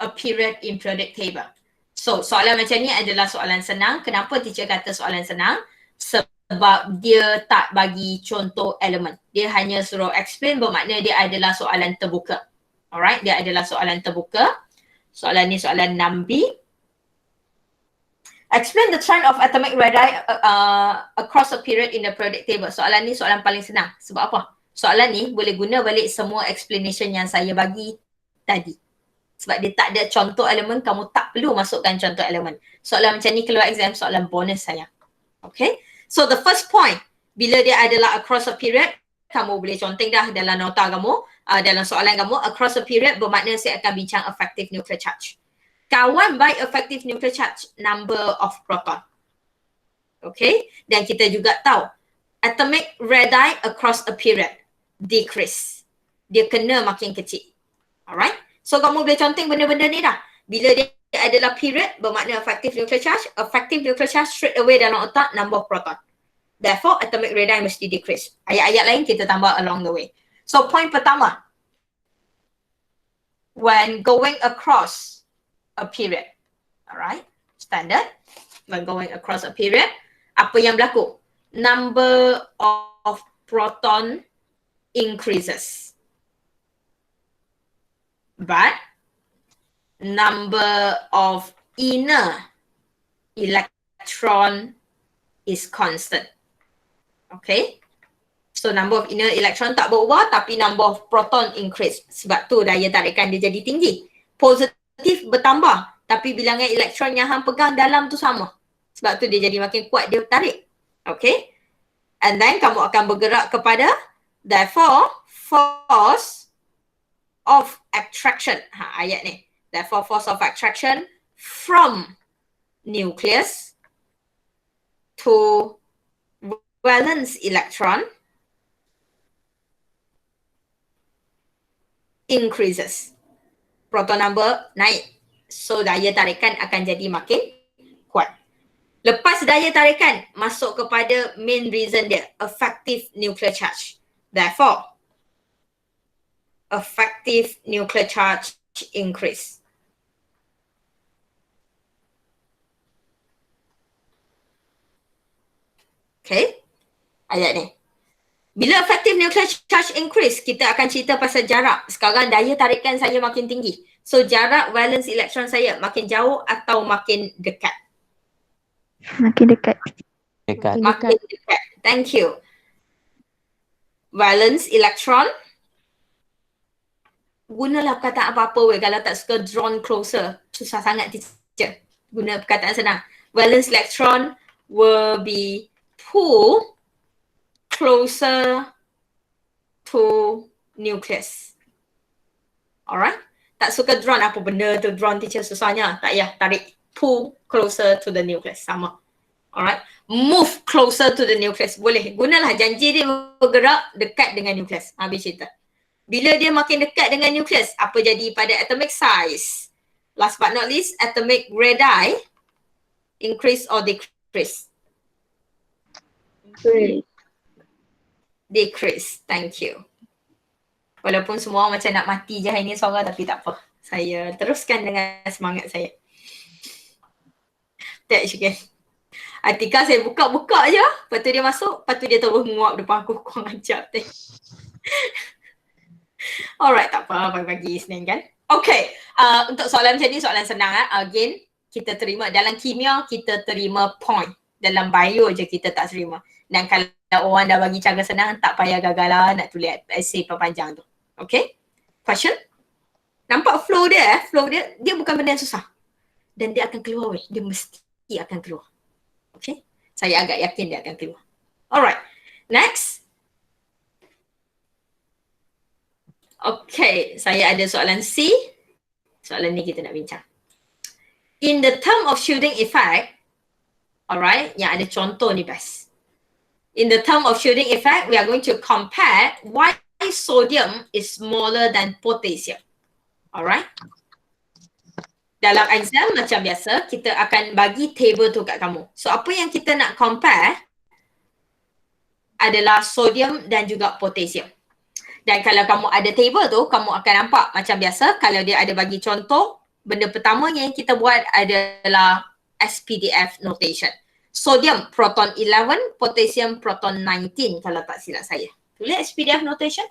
a period in periodic table. So, soalan macam ni adalah soalan senang. Kenapa teacher kata soalan senang? Sebab dia tak bagi contoh elemen. Dia hanya suruh explain, bermakna dia adalah soalan terbuka. Alright, dia adalah soalan terbuka. Soalan ni soalan 6B. Explain the trend of atomic radii across a period in the periodic table. Soalan ni soalan paling senang. Sebab apa? Soalan ni boleh guna balik semua explanation yang saya bagi tadi. Sebab dia tak ada contoh elemen, kamu tak perlu masukkan contoh elemen. Soalan macam ni keluar exam, soalan bonus saya. Okay? So the first point, bila dia adalah across a period, kamu boleh conteng dah dalam nota kamu, dalam soalan kamu, across a period bermakna saya akan bincang effective nuclear charge. Kawan by effective nuclear charge, number of proton. Okay? Dan kita juga tahu, atomic radii across a period, decrease. Dia kena makin kecil. Alright? So kamu boleh conteng benda-benda ni dah. Bila dia adalah period, bermakna effective nuclear charge straight away dalam otak, number of proton. Therefore, atomic radii mesti decrease. Ayat-ayat lain kita tambah along the way. So point pertama, when going across a period, alright, standard, when going across a period, apa yang berlaku? Number of proton increases. But number of inner electron is constant. Okay? So number of inner electron tak berubah tapi number of proton increase. Sebab tu daya tarikan dia jadi tinggi. Positif bertambah tapi bilangan elektron yang hang pegang dalam tu sama. Sebab tu dia jadi makin kuat dia tarik. Okay? And then kamu akan bergerak kepada therefore force of attraction. Ayat ni. Therefore force of attraction from nucleus to valence electron increases. Proton number naik. So daya tarikan akan jadi makin kuat. Lepas daya tarikan masuk kepada main reason dia, effective nuclear charge. Therefore, effective nuclear charge increase. Okay, ayat ni. Bila effective nuclear charge increase, kita akan cerita pasal jarak. Sekarang daya tarikan saya makin tinggi. So jarak valence elektron saya makin jauh atau makin dekat? Makin dekat. Dekat. Makin dekat. Thank you. Valence electron. Gunalah perkataan apa-apa weh. Kalau tak suka drawn closer. Susah sangat teacher. Guna perkataan senang. Valence electron will be pulled closer to nucleus. Alright? Tak suka drawn, apa benda tu drawn teacher susahnya. Tak payah tarik. Pull closer to the nucleus. Sama. Alright? Move closer to the nucleus. Boleh. Gunalah janji dia bergerak dekat dengan nucleus. Habis cerita. Bila dia makin dekat dengan nucleus, apa jadi pada atomic size? Last but not least, atomic radii increase or decrease? Decrease. Thank you. Walaupun semua macam nak mati je hari ni seorang, tapi tak apa. Saya teruskan dengan semangat saya. Tak sikit. Atika saya buka-buka je. Lepas tu dia masuk. Lepas tu dia terus menguap depan aku. Kurang ajar teh. Alright, tak apa. Pagi-pagi Isnin kan. Okay. Untuk soalan macam ni, soalan senang. Again, kita terima. Dalam kimia, kita terima point. Dalam bio je kita tak terima. Dan kalau orang dah bagi cara senang, tak payah gagal lah nak tulis essay panjang tu. Okay? Question? Nampak flow dia flow dia bukan benda yang susah. Dan dia akan keluar weh. Dia mesti akan keluar. Okay? Saya agak yakin dia akan keluar. Alright. Next. Okay. Saya ada soalan C. Soalan ni kita nak bincang. In the term of shielding effect, alright, yang ada contoh ni best. In the term of shielding effect, we are going to compare why sodium is smaller than potassium. Alright. Dalam exam macam biasa, kita akan bagi table tu kat kamu. So apa yang kita nak compare adalah sodium dan juga potassium. Dan kalau kamu ada table tu, kamu akan nampak macam biasa kalau dia ada bagi contoh, benda pertama yang kita buat adalah SPDF notation. Sodium proton 11, potassium proton 19 kalau tak silap saya. Tulis SPDF notation.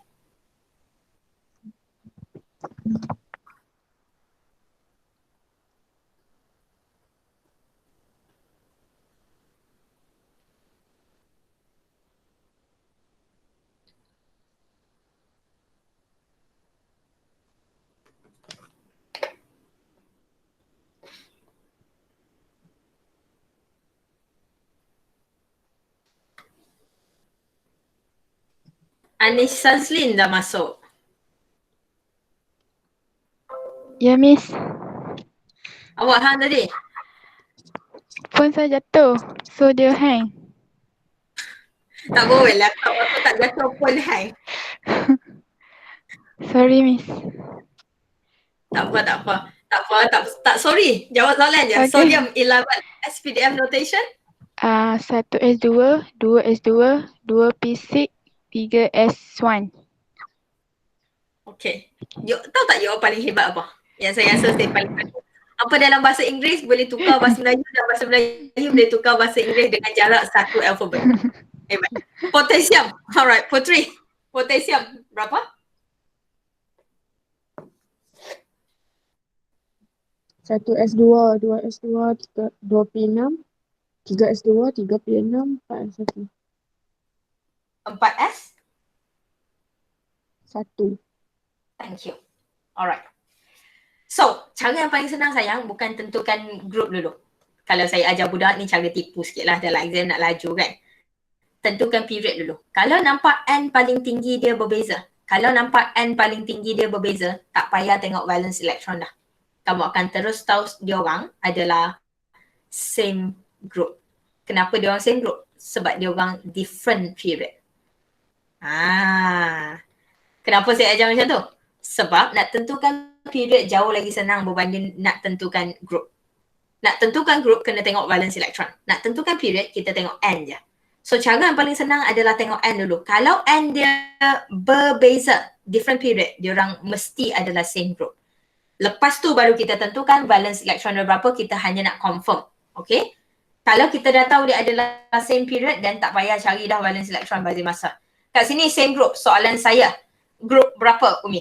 Anis Sanslin dah masuk. Ya, Miss. Awak hang tadi? Phone saya jatuh. So, dia hang. Tak boleh lah. Aku tak jatuh pun hang. Sorry, Miss. Tak apa, tak apa. Tak apa, tak sorry. Jawab soalan je. Okay. Sodium 11, SPDF notation. 1S2, 2S2, 2P6, 3S1. Okay. Tahu tak you paling hebat apa? Yang saya rasa saya paling hebat. Apa dalam bahasa Inggeris boleh tukar bahasa Melayu dan bahasa Melayu boleh tukar bahasa Inggeris dengan jarak satu alfabet. Hebat. Potassium. Alright, Putri. Potassium berapa? Satu S2, 2S2, 2P6, 3S2, 3P6, 4S1. 4S? 1. Thank you. Alright. So, cara yang paling senang sayang bukan tentukan group dulu. Kalau saya ajar budak ni cara tipu sikit lah dalam exam nak laju kan. Tentukan period dulu. Kalau nampak N paling tinggi dia berbeza. Kalau nampak N paling tinggi dia berbeza, tak payah tengok valence electron dah. Kamu akan terus tahu diorang adalah same group. Kenapa diorang same group? Sebab diorang different period. Kenapa saya ajar macam tu? Sebab nak tentukan period jauh lagi senang berbanding nak tentukan group. Nak tentukan group kena tengok valence electron. Nak tentukan period kita tengok N je. So cara yang paling senang adalah tengok N dulu. Kalau N dia berbeza, different period, diorang mesti adalah same group. Lepas tu baru kita tentukan valence electron dia berapa, kita hanya nak confirm. Okay? Kalau kita dah tahu dia adalah same period, dan tak payah cari dah valence electron bagi masa. Kat sini same group. Soalan saya, group berapa Umi?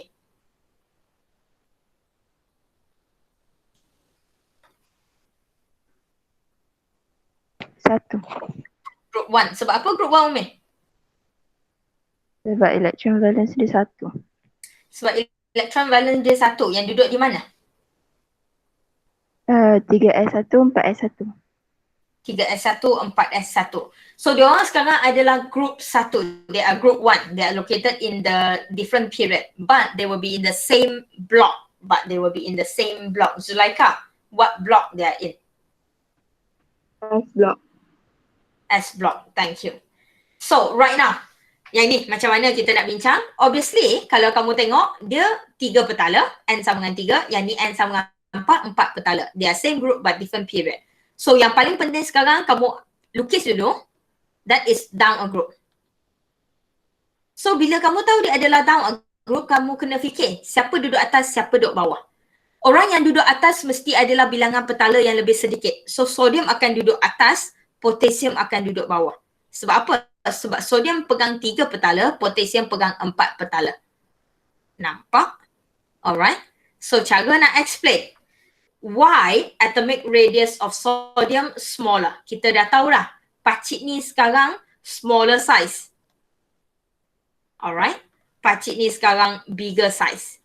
Satu. Group 1. Sebab apa group 1 Umi? Sebab electron valence dia satu. Sebab electron valence dia satu. Yang duduk di mana? 3S1, 4S1. 3S1, 4S1. So diorang sekarang adalah group 1. They are group 1. They are located in the different period. But they will be in the same block. Zulaika, what block they are in? S block. S block. Thank you. So right now, yang ni macam mana kita nak bincang? Obviously, kalau kamu tengok, dia 3 petala, N sama dengan 3. Yang ni N sama dengan 4 petala. They are same group but different period. So yang paling penting sekarang, kamu lukis dulu. That is down a group. So bila kamu tahu dia adalah down a group, kamu kena fikir siapa duduk atas, siapa duduk bawah. Orang yang duduk atas mesti adalah bilangan petala yang lebih sedikit. So sodium akan duduk atas, potassium akan duduk bawah. Sebab apa? Sebab sodium pegang 3 petala, potassium pegang 4 petala. Nampak? Alright. So cara nak explain. Why atomic radius of sodium smaller? Kita dah tahu dah. Pacik ni sekarang smaller size. Alright. Pacik ni sekarang bigger size.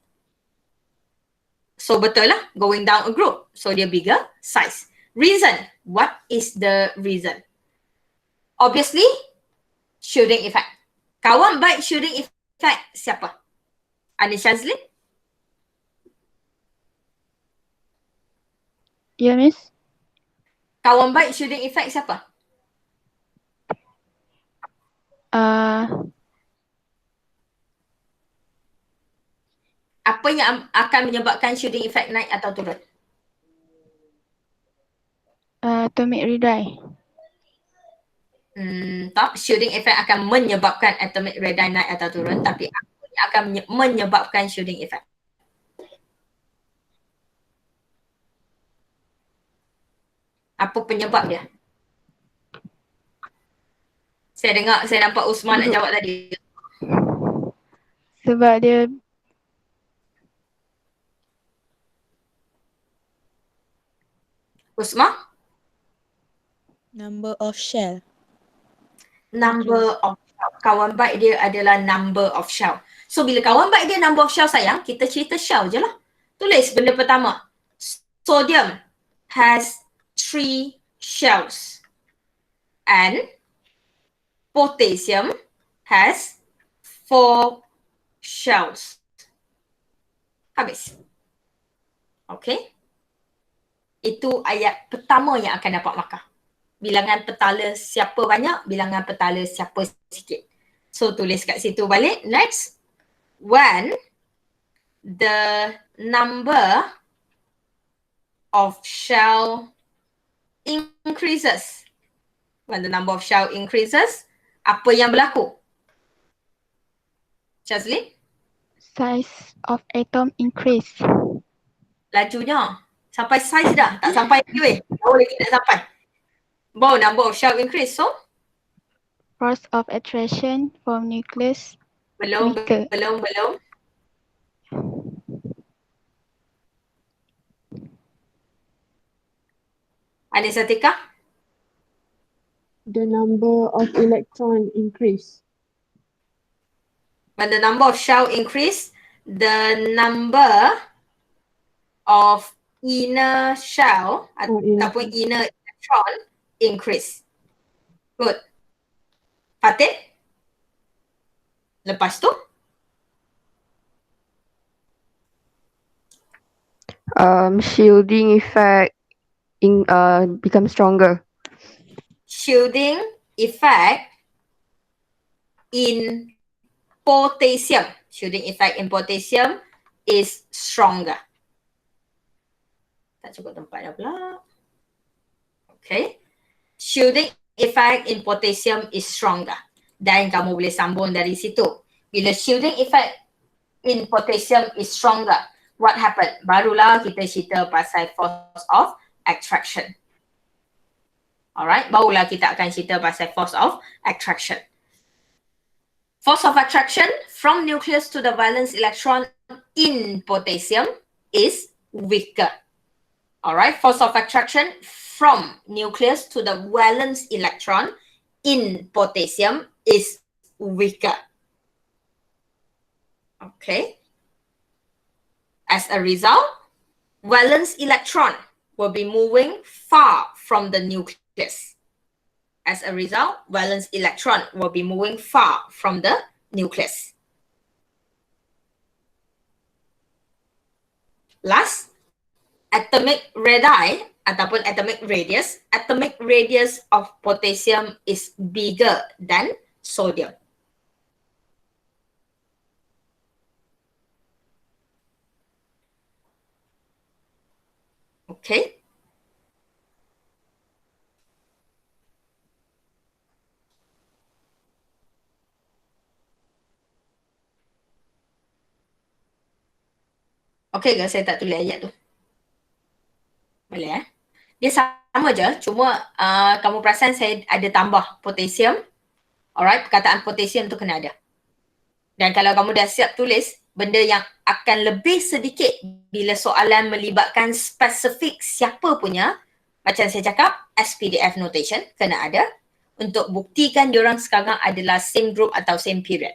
So betul lah. Going down a group. So dia bigger size. Reason. What is the reason? Obviously, shielding effect. Kawan baik shielding effect siapa? Anis Shazlin? Ya, Miss. Kawan baik shielding effect siapa? Apa yang akan menyebabkan shielding effect naik atau turun? atomic radii. Tak, shielding effect akan menyebabkan atomic radii naik atau turun, tapi apa yang akan menyebabkan shielding effect? Apa penyebab dia? Saya nampak Usman nak jawab tadi. Sebab dia Usman? Number of shell. Number of shell. Kawan baik dia adalah number of shell. So bila kawan baik dia number of shell sayang, kita cerita shell je lah. Tulis benda pertama. Sodium has 3 shells. And potassium has 4 shells. Habis. Okay. Itu ayat pertama yang akan dapat markah. Bilangan petala siapa banyak, bilangan petala siapa sikit. So tulis kat situ balik. Next. When the number of shell increases. When the number of shell increases, apa yang berlaku? Shazlin? size of atom increase. Lajunya. Sampai size dah. Tak sampai lagi weh. Baru lagi nak sampai. Baru number of shell increase. So? Force of attraction from nucleus Belum. weaker. Belum. Anissa Tika? The number of electron increase. When the number of shell increase, the number of inner shell ataupun inner electron increase. Good. Fatin? Lepas tu? Shielding effect become stronger. Shielding effect in potassium. Shielding effect in potassium is stronger. Tak cukup tempat dah pula. Okay. Shielding effect in potassium is stronger. Dan kamu boleh sambung dari situ. Bila shielding effect in potassium is stronger, what happened? Barulah kita cerita pasal force of attraction. Alright, barulah kita akan cerita pasal force of attraction. Force of attraction from nucleus to the valence electron in potassium is weaker. Alright, force of attraction from nucleus to the valence electron in potassium is weaker. Okay. As a result, valence electron will be moving far from the nucleus. As a result, valence electron will be moving far from the nucleus. Last, atomic radii ataupun atomic radius of potassium is bigger than sodium. Okay. Okay ke saya tak tulis ayat tu? Boleh Dia sama je, cuma kamu perasan saya ada tambah potassium. Alright, perkataan potassium tu kena ada. Dan kalau kamu dah siap tulis, benda yang akan lebih sedikit bila soalan melibatkan spesifik siapa punya, macam saya cakap, SPDF notation kena ada untuk buktikan diorang sekarang adalah same group atau same period.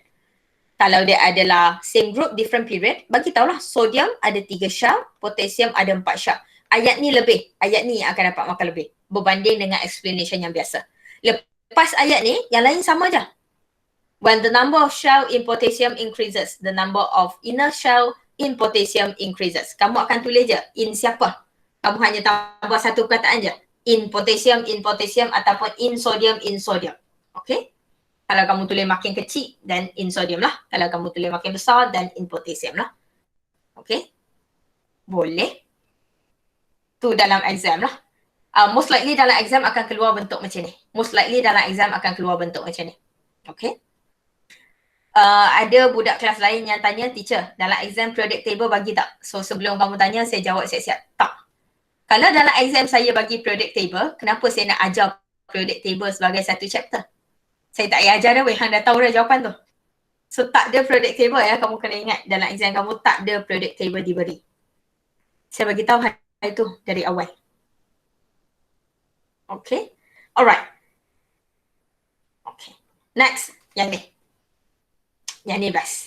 Kalau dia adalah same group, different period, bagi tahulah sodium ada 3 shell, potassium ada 4 shell. Ayat ni lebih, ayat ni yang akan dapat markah lebih berbanding dengan explanation yang biasa. Lepas ayat ni, yang lain sama je. When the number of shell in potassium increases, the number of inner shell in potassium increases. Kamu akan tulis je, in siapa? Kamu hanya tambah satu perkataan je. In potassium ataupun in sodium. Okay? Kalau kamu tulis makin kecil, dan in sodium lah. Kalau kamu tulis makin besar, dan in potassium lah. Okay? Boleh. Tu dalam exam lah. Most likely dalam exam akan keluar bentuk macam ni. Most likely dalam exam akan keluar bentuk macam ni. Okay. Ada budak kelas lain yang tanya, teacher, dalam exam periodic table bagi tak? So sebelum kamu tanya, saya jawab siap-siap. Tak. Kalau dalam exam saya bagi periodic table, kenapa saya nak ajar periodic table sebagai satu chapter? Saya tak payah ajar dah, hang dah tahu dah jawapan tu. So tak ada periodic table ya, kamu kena ingat dalam exam kamu tak ada periodic table diberi. Saya bagi tahu hal itu dari awal. Okay. Alright. Okay. Next, yang ni. Yang ni best.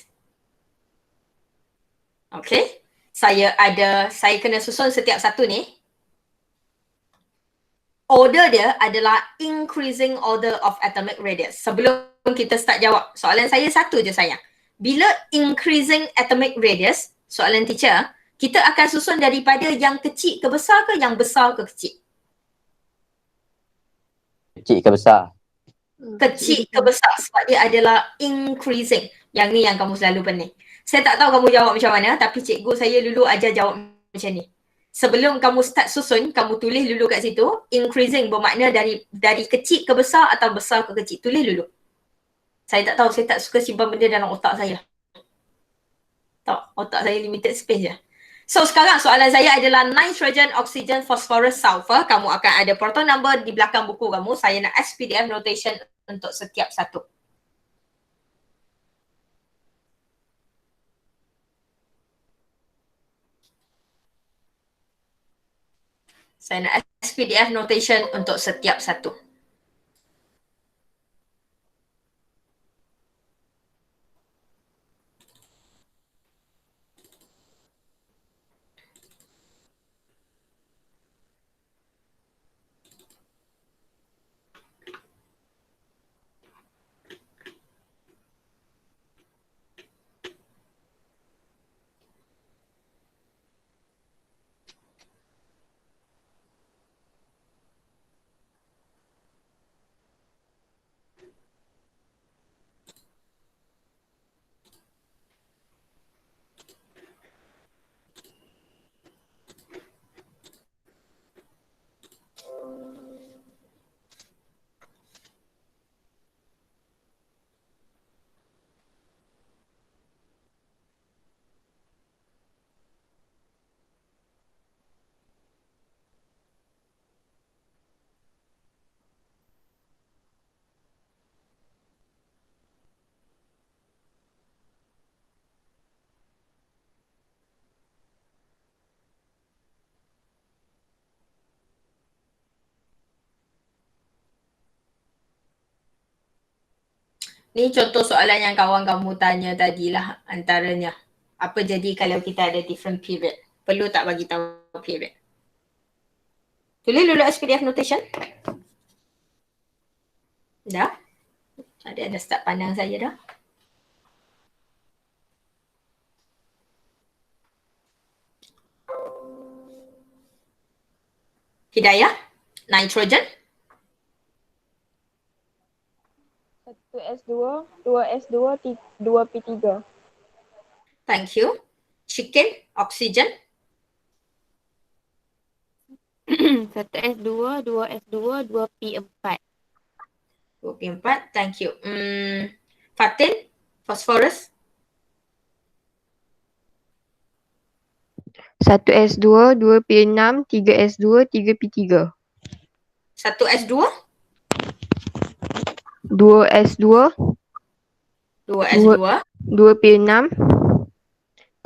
Okay. Saya kena susun setiap satu ni. Order dia adalah increasing order of atomic radius. Sebelum kita start jawab, soalan saya satu je sayang. Bila increasing atomic radius, soalan teacher, kita akan susun daripada yang kecil ke besar ke yang besar ke kecil? Kecil ke besar? Kecil ke besar sebab dia adalah increasing. Yang ni yang kamu selalu pening. Saya tak tahu kamu jawab macam mana, tapi cikgu saya dulu ajar jawab macam ni. Sebelum kamu start susun, kamu tulis dulu kat situ, increasing bermakna dari kecil ke besar atau besar ke kecil. Tulis dulu. Saya tak tahu, saya tak suka simpan benda dalam otak saya. Tak, otak saya limited space je. So sekarang soalan saya adalah nitrogen, oxygen, phosphorus, sulfur. Kamu akan ada proton number di belakang buku kamu. Saya nak SPDF notation untuk setiap satu. Saya nak SPDF notation untuk setiap satu. Ni contoh soalan yang kawan kamu tanya tadilah antaranya. Apa jadi kalau kita ada different period? Perlu tak bagi tahu period? Tulis dulu SPDF notation. Dah? Ada start pandang saya dah. Hidayah, nitrogen. 1S2, 2S2, 2P3. Thank you. Chicken, oxygen. 1S2, 2S2, 2P4. 2P4, thank you. Fatin, phosphorus. 1S2, 2P6, 3S2, 3P3. 1S2. 2S2, 2S2. 2P6,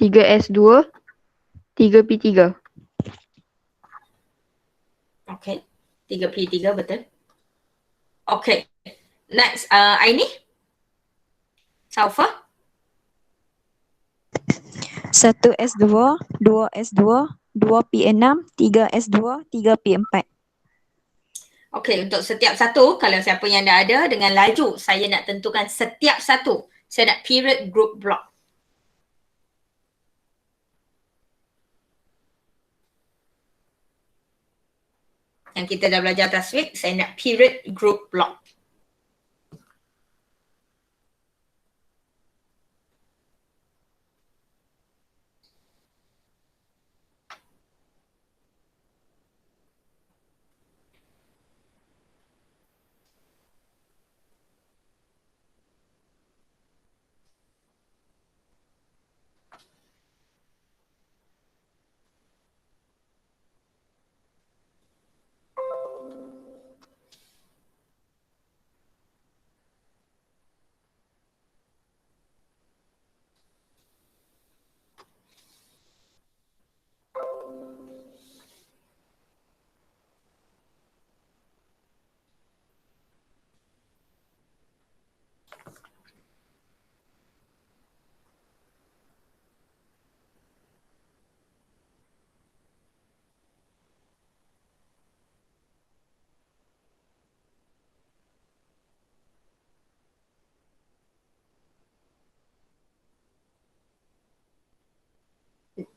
3S2, 3P3. Okay. 3P3 betul. Okay. Next, Aini. Sulfur. 1S2, 2S2, 2P6, 3S2, 3P4. Okay, untuk setiap satu, kalau siapa yang dah ada, dengan laju saya nak tentukan setiap satu. Saya nak period group block. Yang kita dah belajar last week, saya nak period group block.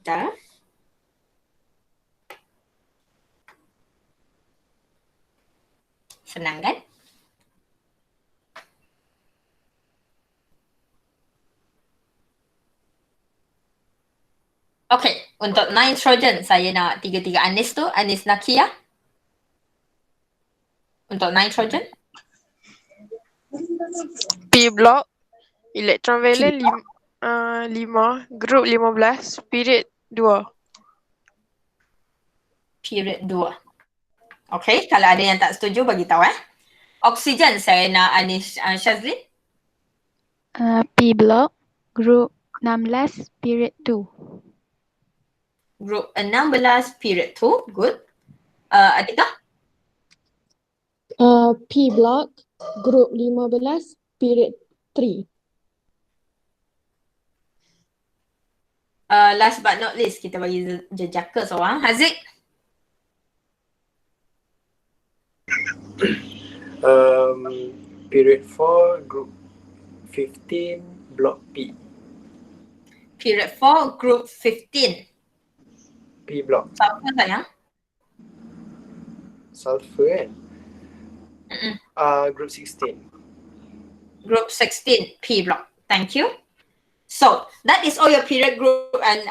Dah. Senang kan? Okay, untuk nitrogen saya nak tiga-tiga Anis tu. Anis Nakia. Untuk nitrogen. P block, elektron valen 5, group 15, period 2. Period 2. Okay, kalau ada yang tak setuju bagi tahu Oksigen saya nak Anis Shazlin. P block, group 16, period 2. Group 16, period 2. Good. Atika? P block, group 15, period 3. Last but not least, kita bagi jejaka seorang. Haziq? Period 4, group 15, block P. Period 4, group 15. P block. Siapa sayang? Sulfur kan? Group 16. Group 16, P block. Thank you. So, that is all your period group and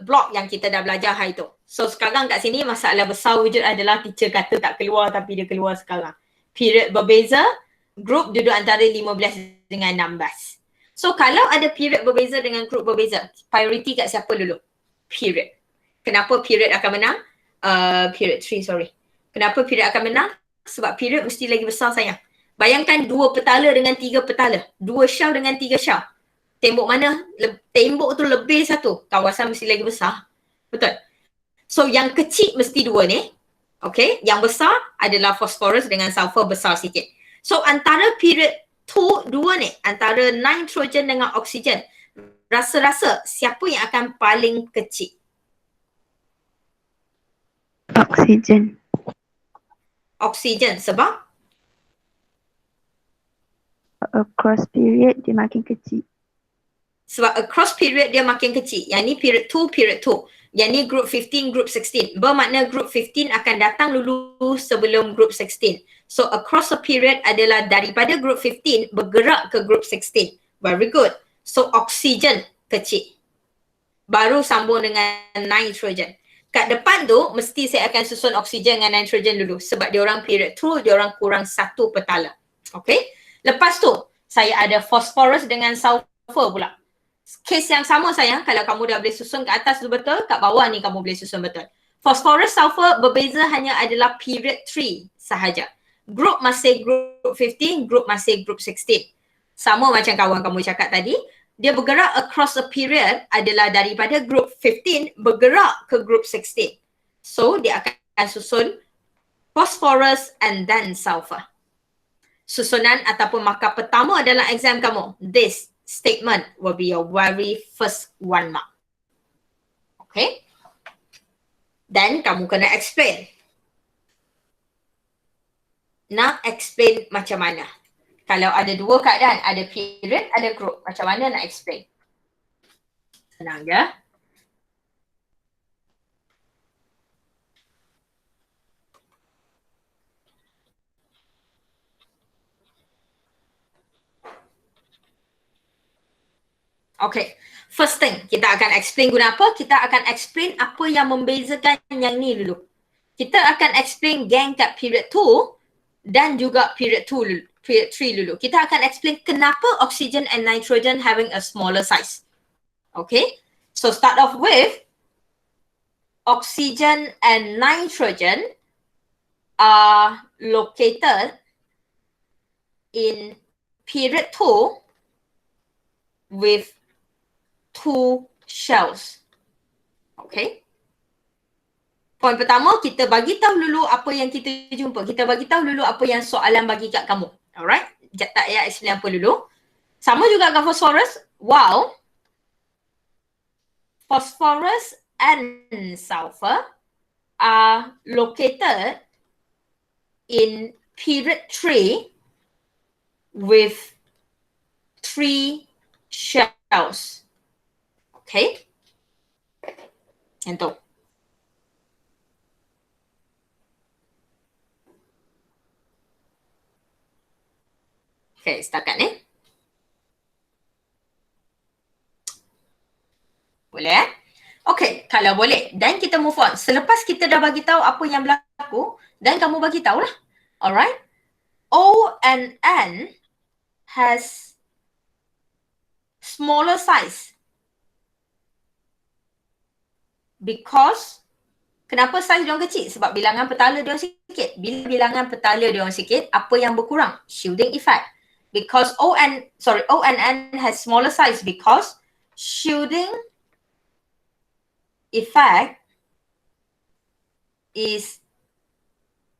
block yang kita dah belajar hari tu. So, sekarang kat sini masalah besar wujud adalah teacher kata tak keluar tapi dia keluar sekarang. Period berbeza, group duduk antara 15 dengan 16. So, kalau ada period berbeza dengan group berbeza, priority kat siapa dulu? Period. Kenapa period akan menang? Period 3, sorry. Kenapa period akan menang? Sebab period mesti lagi besar sayang. Bayangkan 2 petala dengan 3 petala. 2 shell dengan 3 shell. Tembok mana? Tembok tu lebih satu. Kawasan mesti lagi besar. Betul? So yang kecil mesti 2 ni. Okay. Yang besar adalah phosphorus dengan sulfur besar sikit. So antara period 2 ni, antara nitrogen dengan oksigen, rasa-rasa siapa yang akan paling kecil? Oksigen. Oksigen sebab? Across period dia makin kecil. Sebab across period dia makin kecil. Yang ni period 2, period 2. Yang ni group 15, group 16. Bermakna group 15 akan datang dulu sebelum group 16. So across a period adalah daripada group 15 bergerak ke group 16. Very good. So oksigen kecil. Baru sambung dengan nitrogen. Kat depan tu mesti saya akan susun oksigen dengan nitrogen dulu. Sebab dia orang period 2, dia orang kurang 1 petala. Okay. Lepas tu saya ada phosphorus dengan sulfur pula. Kes yang sama sayang, kalau kamu dah boleh susun kat atas tu betul, kat bawah ni kamu boleh susun betul. Phosphorus sulfur berbeza hanya adalah period 3 sahaja. Group masih group 15, group masih group 16. Sama macam kawan kamu cakap tadi, dia bergerak across a period adalah daripada group 15 bergerak ke group 16. So dia akan susun phosphorus and then sulfur. Susunan ataupun markah pertama dalam exam kamu, this statement will be your very first 1 mark. Okay. Then kamu kena explain. Nak explain macam mana? Kalau ada 2 keadaan, ada period, ada group. Macam mana nak explain? Senang ya. Okay, first thing kita akan explain guna apa? Kita akan explain apa yang membezakan yang ni dulu. Kita akan explain gang kat period 2 dan juga period 2 dulu, period 3 dulu. Kita akan explain kenapa oxygen and nitrogen having a smaller size. Okay, so start off with oxygen and nitrogen are located in period 2 with 2 shells. Okay. Poin pertama, kita bagi tahu dulu apa yang kita jumpa. Kita bagi tahu dulu apa yang soalan bagi kat kamu. Alright. Tak payah explain apa dulu. Sama juga dengan phosphorus. Wow. Phosphorus and sulfur are located in period 3 with 3 shells. Okay. Yang tu. Okay, setakat ni. Boleh Okay, kalau boleh. Dan kita move on. Selepas kita dah bagi tahu apa yang berlaku, dan kamu bagi tahulah. Alright? O and N has smaller size. Because kenapa saiz dia orang kecil? Sebab bilangan petala dia orang sikit. Bila bilangan petala dia orang sikit, apa yang berkurang? Shielding effect. Because O and N has smaller size because shielding effect is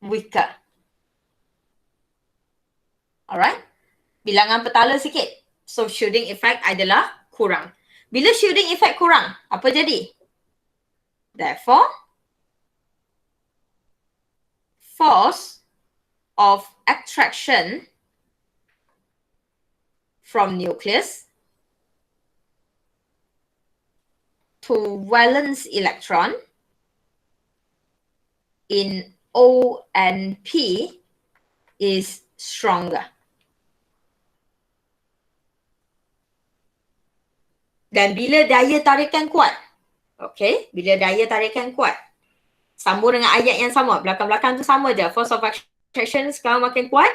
weaker. Alright? Bilangan petala sikit. So shielding effect adalah kurang. Bila shielding effect kurang, apa jadi? Therefore, force of attraction from nucleus to valence electron in O and P is stronger. Dan bila daya tarikan kuat, okay, bila daya tarikan kuat, sambung dengan ayat yang sama, belakang-belakang tu sama je, force of attraction sekarang makin kuat,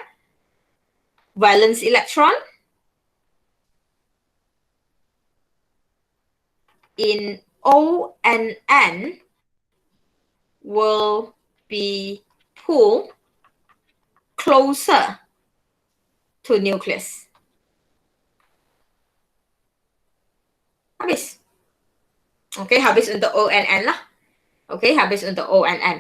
valence electron in O and N will be pulled closer to nucleus. Habis. Okay, habis untuk O and N lah. Okay, habis untuk O and N.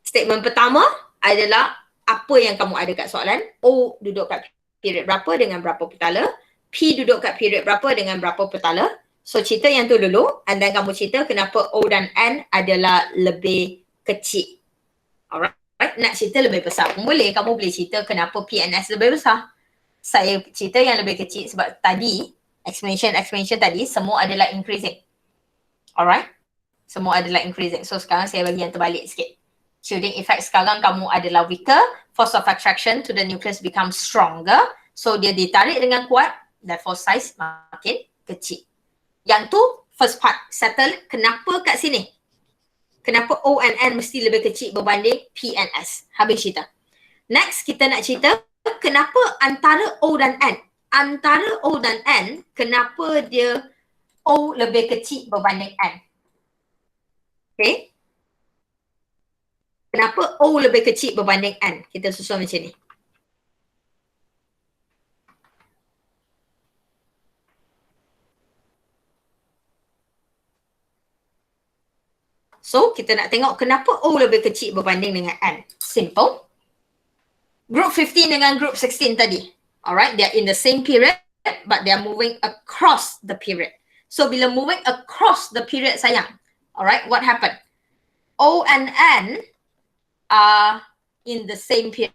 Statement pertama adalah apa yang kamu ada kat soalan. O duduk kat period berapa dengan berapa petala. P duduk kat period berapa dengan berapa petala. So cerita yang tu dulu, and then kamu cerita kenapa O dan N adalah lebih kecil. Alright, nak cerita lebih besar pun boleh. Kamu boleh cerita kenapa P and S lebih besar. Saya cerita yang lebih kecil sebab tadi, explanation tadi, semua adalah increasing. Alright, semua adalah increasing. So sekarang saya bagi yang terbalik sikit. Shielding effect sekarang kamu adalah weaker, force of attraction to the nucleus becomes stronger. So dia ditarik dengan kuat, therefore size makin kecil. Yang tu first part, settle kenapa kat sini. Kenapa O and N mesti lebih kecil berbanding P and S. Habis cerita. Next kita nak cerita kenapa antara O dan N. Antara O dan N, kenapa dia O lebih kecil berbanding N. Okay. Kenapa O lebih kecil berbanding N? Kita susun macam ni. So, kita nak tengok kenapa O lebih kecil berbanding dengan N. Simple. Group 15 dengan group 16 tadi. Alright, they are in the same period but they are moving across the period. So, bila moving across the period sayang. Alright, what happened? O and N are in the same period.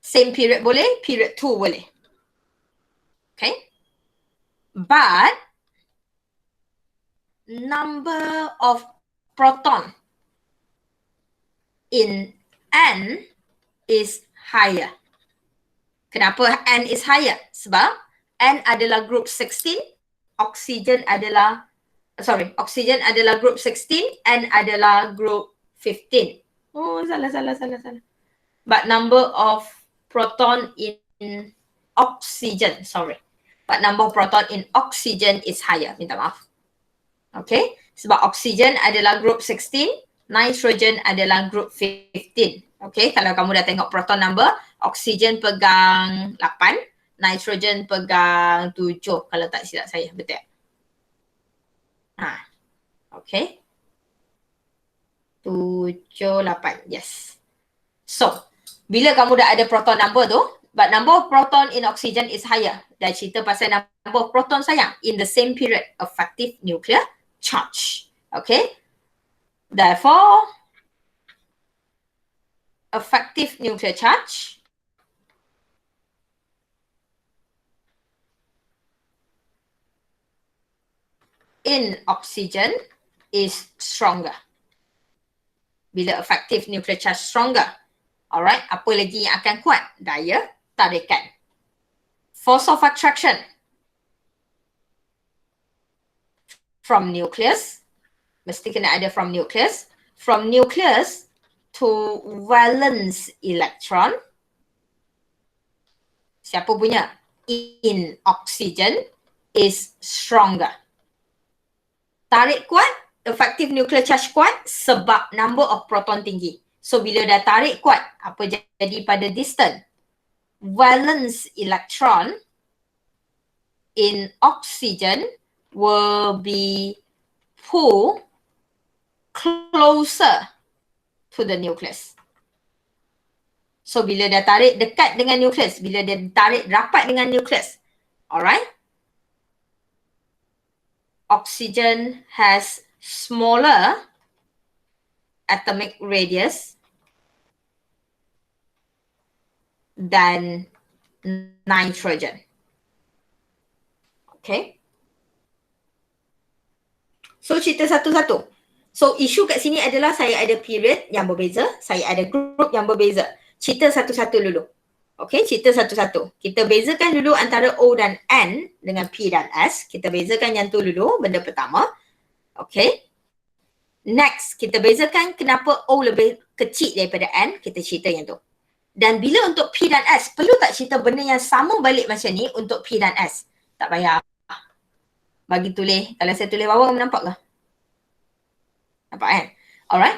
Same period boleh, period 2 boleh. Okay. But number of proton in N is higher. Kenapa N is higher? Sebab N adalah group 16, oksigen adalah group 16, N adalah group 15. Oh, salah. But number of proton in oxygen, But number of proton in oxygen is higher. Minta maaf. Okay, sebab oksigen adalah group 16, nitrogen adalah group 15. Okay, kalau kamu dah tengok proton number, oksigen pegang 8, nitrogen pegang 7 kalau tak silap saya, betul? Okay. 7, 8, yes. So, bila kamu dah ada proton number tu, but number of proton in oxygen is higher. Dah cerita pasal number of proton sayang, in the same period, effective nuclear charge. Okay. Therefore, effective nuclear charge in oxygen is stronger. Bila effective nuclear charge stronger. Alright, apa lagi yang akan kuat? Daya tarikan. Force of attraction from nucleus, mesti kena ada from nucleus. From nucleus to valence electron. Siapa punya? In oxygen is stronger. Tarik kuat, effective nuclear charge kuat sebab number of proton tinggi. So bila dah tarik kuat, apa jadi pada distant? Valence electron in oxygen will be pulled closer to the nucleus. So bila dah tarik dekat dengan nucleus, bila dia tarik rapat dengan nucleus, alright? Oxygen has smaller atomic radius than nitrogen. Okay. So cerita satu-satu. So isu kat sini adalah saya ada period yang berbeza, saya ada group yang berbeza. Cerita satu-satu dulu. Okay, cerita satu-satu. Kita bezakan dulu antara O dan N dengan P dan S. Kita bezakan yang tu dulu, benda pertama. Okay. Next, kita bezakan kenapa O lebih kecil daripada N. Kita cerita yang tu. Dan bila untuk P dan S, perlu tak cerita benda yang sama balik macam ni untuk P dan S? Tak payah. Bagi tulis. Kalau saya tulis bawah, nampak ke? Nampak kan? Alright.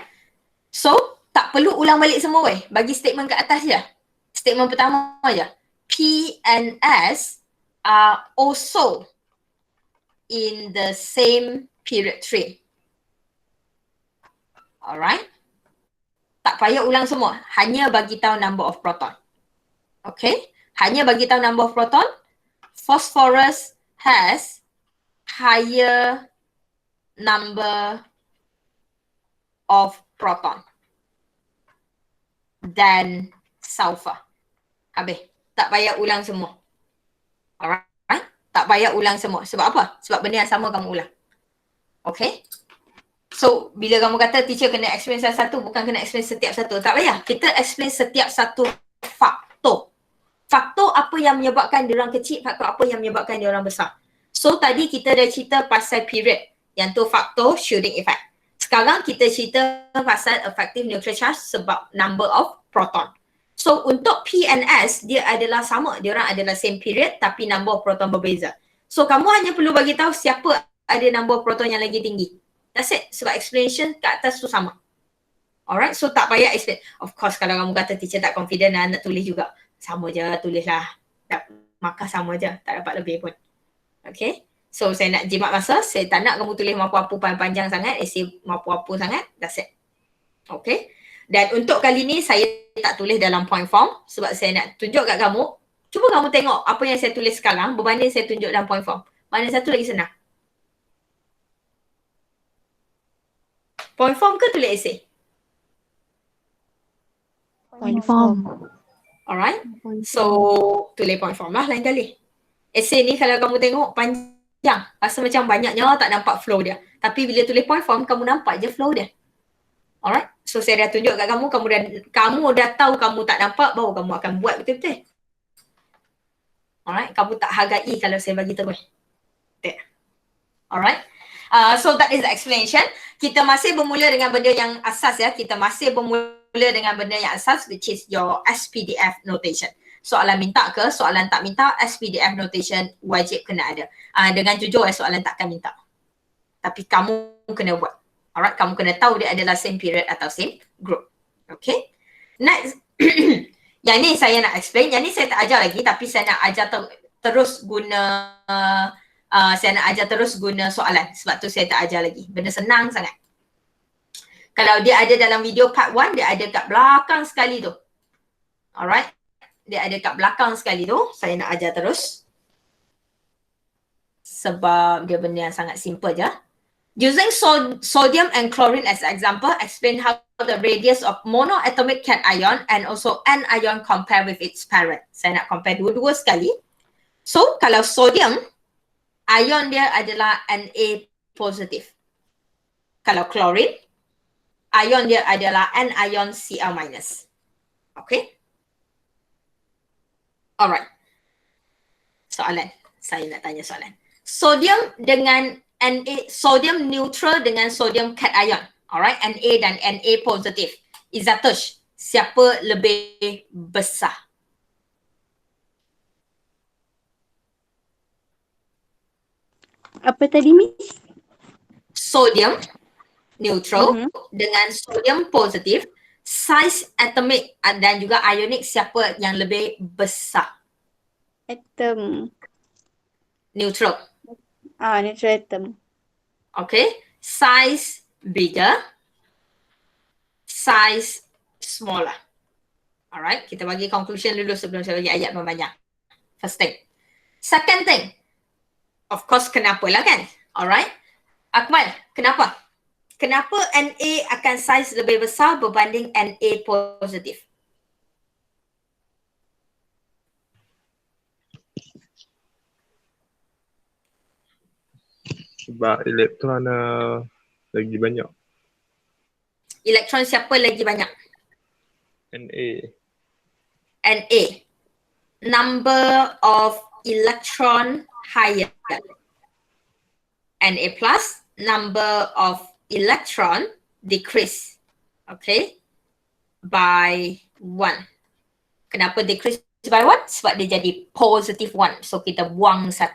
So, tak perlu ulang balik semua weh. Bagi statement kat atas je. Statement pertama je. P and S are also in the same period tree. Alright. Tak payah ulang semua. Hanya bagi tahu number of proton. Okay. Hanya bagi tahu number of proton. Phosphorus has higher number of proton than sulfur. Habis. Tak payah ulang semua. Alright. Tak payah ulang semua. Sebab apa? Sebab benda yang sama kamu ulang. Okay. So, bila kamu kata teacher kena explain satu, bukan kena explain setiap satu. Tak payah. Kita explain setiap satu faktor. Faktor apa yang menyebabkan dia orang kecil, faktor apa yang menyebabkan dia orang besar. So, tadi kita dah cerita pasal period. Yang tu faktor shielding effect. Sekarang kita cerita pasal effective nuclear charge sebab number of proton. So, untuk P and S, dia adalah sama. Dia orang adalah same period tapi number of proton berbeza. So, kamu hanya perlu bagi tahu siapa ada number of proton yang lagi tinggi. That's it. Sebab explanation kat atas tu sama. Alright, so tak payah explain. Of course, kalau kamu kata teacher tak confident nak tulis juga. Sama je, tulislah. Maka sama je, tak dapat lebih pun. Okay. So, saya nak jimat masa. Saya tak nak kamu tulis mampu-mampu panjang sangat. Essay mampu-mampu sangat. That's it. Okay. Dan untuk kali ni, saya tak tulis dalam point form. Sebab saya nak tunjuk kat kamu. Cuba kamu tengok apa yang saya tulis sekarang berbanding saya tunjuk dalam point form. Mana satu lagi senang? Point form ke tulis essay? Point form. Alright. So, tulis point form lah lain kali. Essay ni kalau kamu tengok panjang. Rasa macam banyaknya tak nampak flow dia. Tapi bila tulis point form, kamu nampak je flow dia. Alright. So, saya dah tunjuk kat kamu dah tahu kamu tak nampak, baru kamu akan buat betul-betul. Alright. Kamu tak hargai kalau saya bagi terus. Alright. So, that is the explanation. Kita masih bermula dengan benda yang asas ya. Kita masih bermula dengan benda yang asas which is your SPDF notation. Soalan minta ke, soalan tak minta, SPDF notation wajib kena ada. Dengan jujur soalan takkan minta. Tapi kamu kena buat. Alright, kamu kena tahu dia adalah same period atau same group. Okay. Next. Yang ni saya nak explain. Yang ni saya tak ajar lagi tapi saya nak ajar terus guna saya nak ajar terus guna soalan. Sebab tu saya tak ajar lagi. Benda senang sangat. Kalau dia ada dalam video part 1, dia ada kat belakang sekali tu. Alright. Dia ada kat belakang sekali tu. Saya nak ajar terus. Sebab dia benda yang sangat simple je. Using sodium and chlorine as example, explain how the radius of monoatomic cation and also anion compare with its parent. Saya nak compare dua-dua sekali. So, kalau sodium, ion dia adalah Na positif. Kalau chlorine, ion dia adalah anion Cl minus. Okay? Alright. Soalan. Saya nak tanya soalan. Sodium dengan Na, sodium neutral dengan sodium cation. Alright, Na dan Na positif. Izzatush, siapa lebih besar? Apa tadi, Miss? Sodium neutral dengan sodium positif, size atomic dan juga ionic siapa yang lebih besar? Atom. Neutral. Neutral atom. Okay. Size bigger, size smaller. Alright, kita bagi conclusion dulu sebelum saya bagi ayat membanyak. First thing. Second thing, of course kenapa lah kan? Alright. Akmal, kenapa? Kenapa Na akan size lebih besar berbanding Na positif? Sebab elektron lagi banyak. Elektron siapa lagi banyak? Na. Na. Number of electron higher. Na plus, number of electron decrease. Okay. By 1. Kenapa decrease by 1? Sebab dia jadi positive 1. So kita buang 1.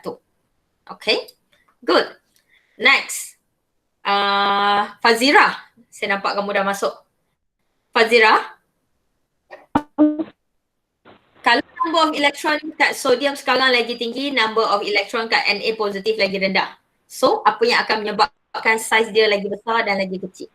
Okay. Good. Next. Fazira. Saya nampak kamu dah masuk. Fazira. Kalau number of electron kat sodium sekarang lagi tinggi, number of electron kat Na positif lagi rendah. So, apa yang akan menyebabkan saiz dia lagi besar dan lagi kecil?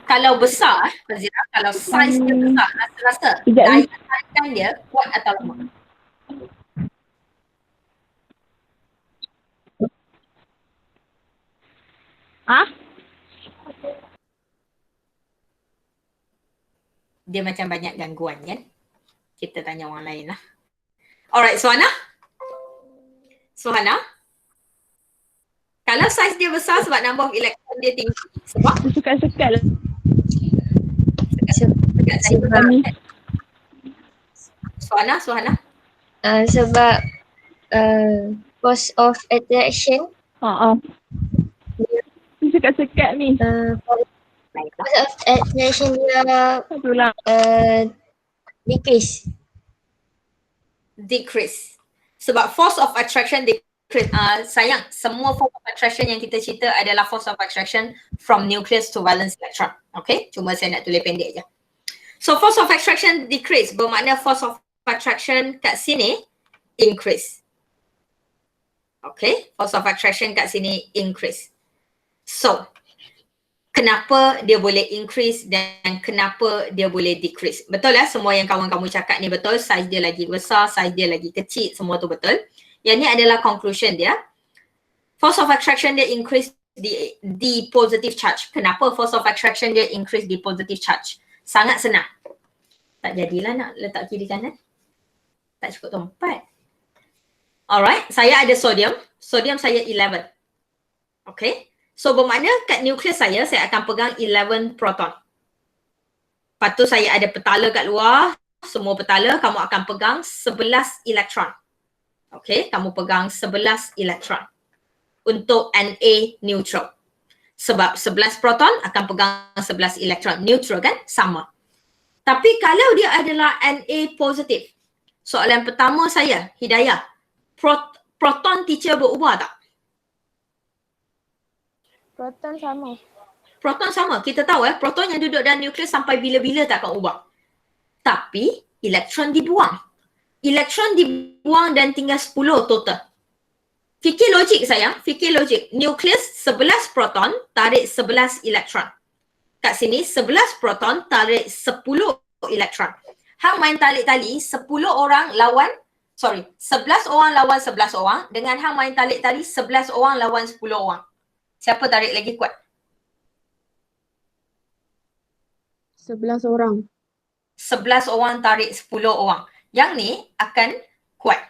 Kalau besar, Fazira, kalau saiz dia besar, rasa-rasa daya tarikan dia kuat atau lemah? Dia macam banyak gangguan kan? Kita tanya orang lain lah. Alright, Suhana? Suhana? Kalau saiz dia besar sebab number of electron dia tinggi. Sebab? Sekat-sekat lah. Sekat saya besar. Suhana? Sebab force of attraction. Sekat-sekat ni. Force of attraction dia decrease. Sebab force of attraction decrease. Sayang, semua force of attraction yang kita cerita adalah force of attraction from nucleus to valence electron. Okay, cuma saya nak tulis pendek je. So force of attraction decrease bermakna force of attraction kat sini increase. Okay, force of attraction kat sini increase. So, kenapa dia boleh increase dan kenapa dia boleh decrease? Betul lah semua yang kawan-kamu cakap ni betul. Saiz dia lagi besar, saiz dia lagi kecil, semua tu betul. Yang ni adalah conclusion dia. Force of attraction dia increase di positive charge. Kenapa force of attraction dia increase di positive charge? Sangat senang. Tak jadilah nak letak kiri kanan. Tak cukup tempat. Alright, saya ada sodium. Sodium saya 11. Okay. So bermakna kat nukleus saya akan pegang 11 proton. Lepas tu saya ada petala kat luar. Semua petala kamu akan pegang 11 elektron. Okay, kamu pegang 11 elektron untuk Na neutral. Sebab 11 proton akan pegang 11 elektron. Neutral kan? Sama. Tapi kalau dia adalah Na positif, soalan pertama saya, Hidayah, proton teacher berubah tak? Proton sama. Proton sama. Kita tahu proton yang duduk dalam nukleus sampai bila-bila tak akan ubah. Tapi elektron dibuang. Elektron dibuang dan tinggal 10 total. Fikir logik sayang, fikir logik. Nukleus 11 proton tarik 11 elektron. Kat sini 11 proton tarik 10 elektron. Hang main tarik tali, 10 orang lawan 11 orang lawan 11 orang. Dengan hang main tarik tadi, 11 orang lawan 10 orang. Siapa tarik lagi kuat? 11 orang. 11 orang tarik 10 orang. Yang ni akan kuat.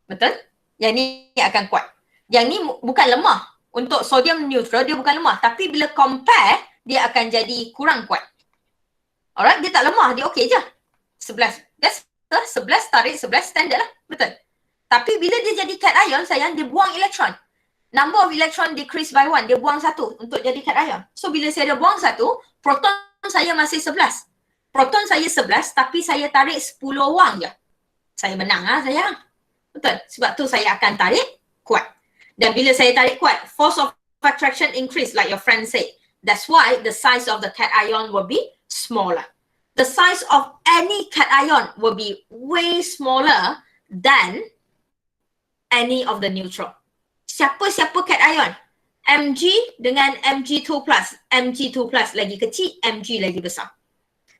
Betul? Yang ni akan kuat. Yang ni bukan lemah. Untuk sodium neutral dia bukan lemah. Tapi bila compare, dia akan jadi kurang kuat. Alright, dia tak lemah. Dia okey je. 11. That's 11 tarik 11 standard lah. Betul? Tapi bila dia jadi cation ion, sayang, dia buang elektron. Number of electron decrease by 1. Dia buang 1 untuk jadi cation ion. So bila saya ada buang 1, proton saya masih 11. Proton saya 11 tapi saya tarik 10 orang je. Saya menang lah sayang. Betul? Sebab tu saya akan tarik kuat. Dan bila saya tarik kuat, force of attraction increase like your friend said. That's why the size of the cation will be smaller. The size of any cation will be way smaller than any of the neutral. Siapa-siapa cation? Mg dengan Mg2+. Mg2+ lagi kecil, Mg lagi besar.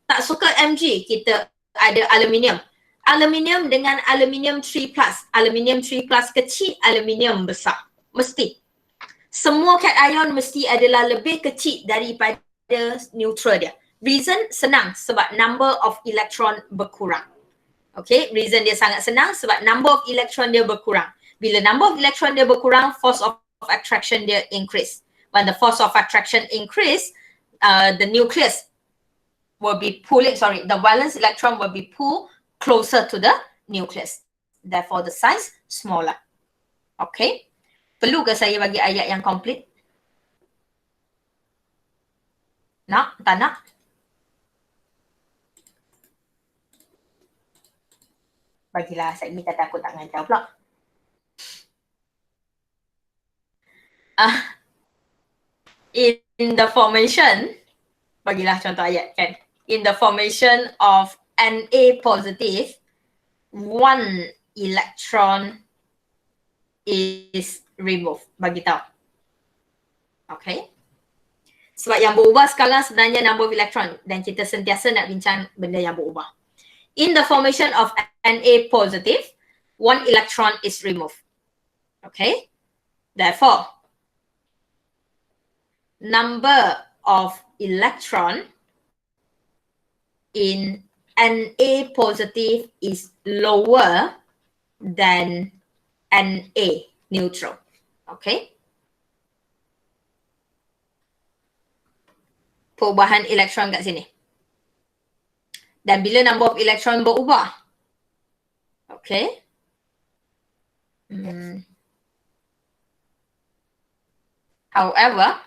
Tak suka Mg, kita ada aluminium. Aluminium dengan aluminium 3+. Aluminium 3+ kecil, aluminium besar. Mesti. Semua cation mesti adalah lebih kecil daripada neutral dia. Reason senang sebab number of electron berkurang. Okay, reason dia sangat senang sebab number of electron dia berkurang. Bila number of electron dia berkurang, force of attraction dia increase. When the force of attraction increase, the nucleus will be pulling, the valence electron will be pulled closer to the nucleus. Therefore, the size smaller. Okay. Perlu ke saya bagi ayat yang complete? Nak? Tak nak? Bagilah, saya minta takut tak ngajar pula. In the formation, bagilah contoh ayat kan. In the formation of Na positive, 1 electron is removed. Bagi tahu. Okay. Sebab yang berubah sekarang sebenarnya number of electron dan kita sentiasa nak bincang benda yang berubah. In the formation of Na positive, 1 electron is removed. Okay. Therefore, number of electron in Na positive is lower than Na neutral. Okay. Perubahan elektron kat sini. Dan bila number of electron berubah. Okay. However,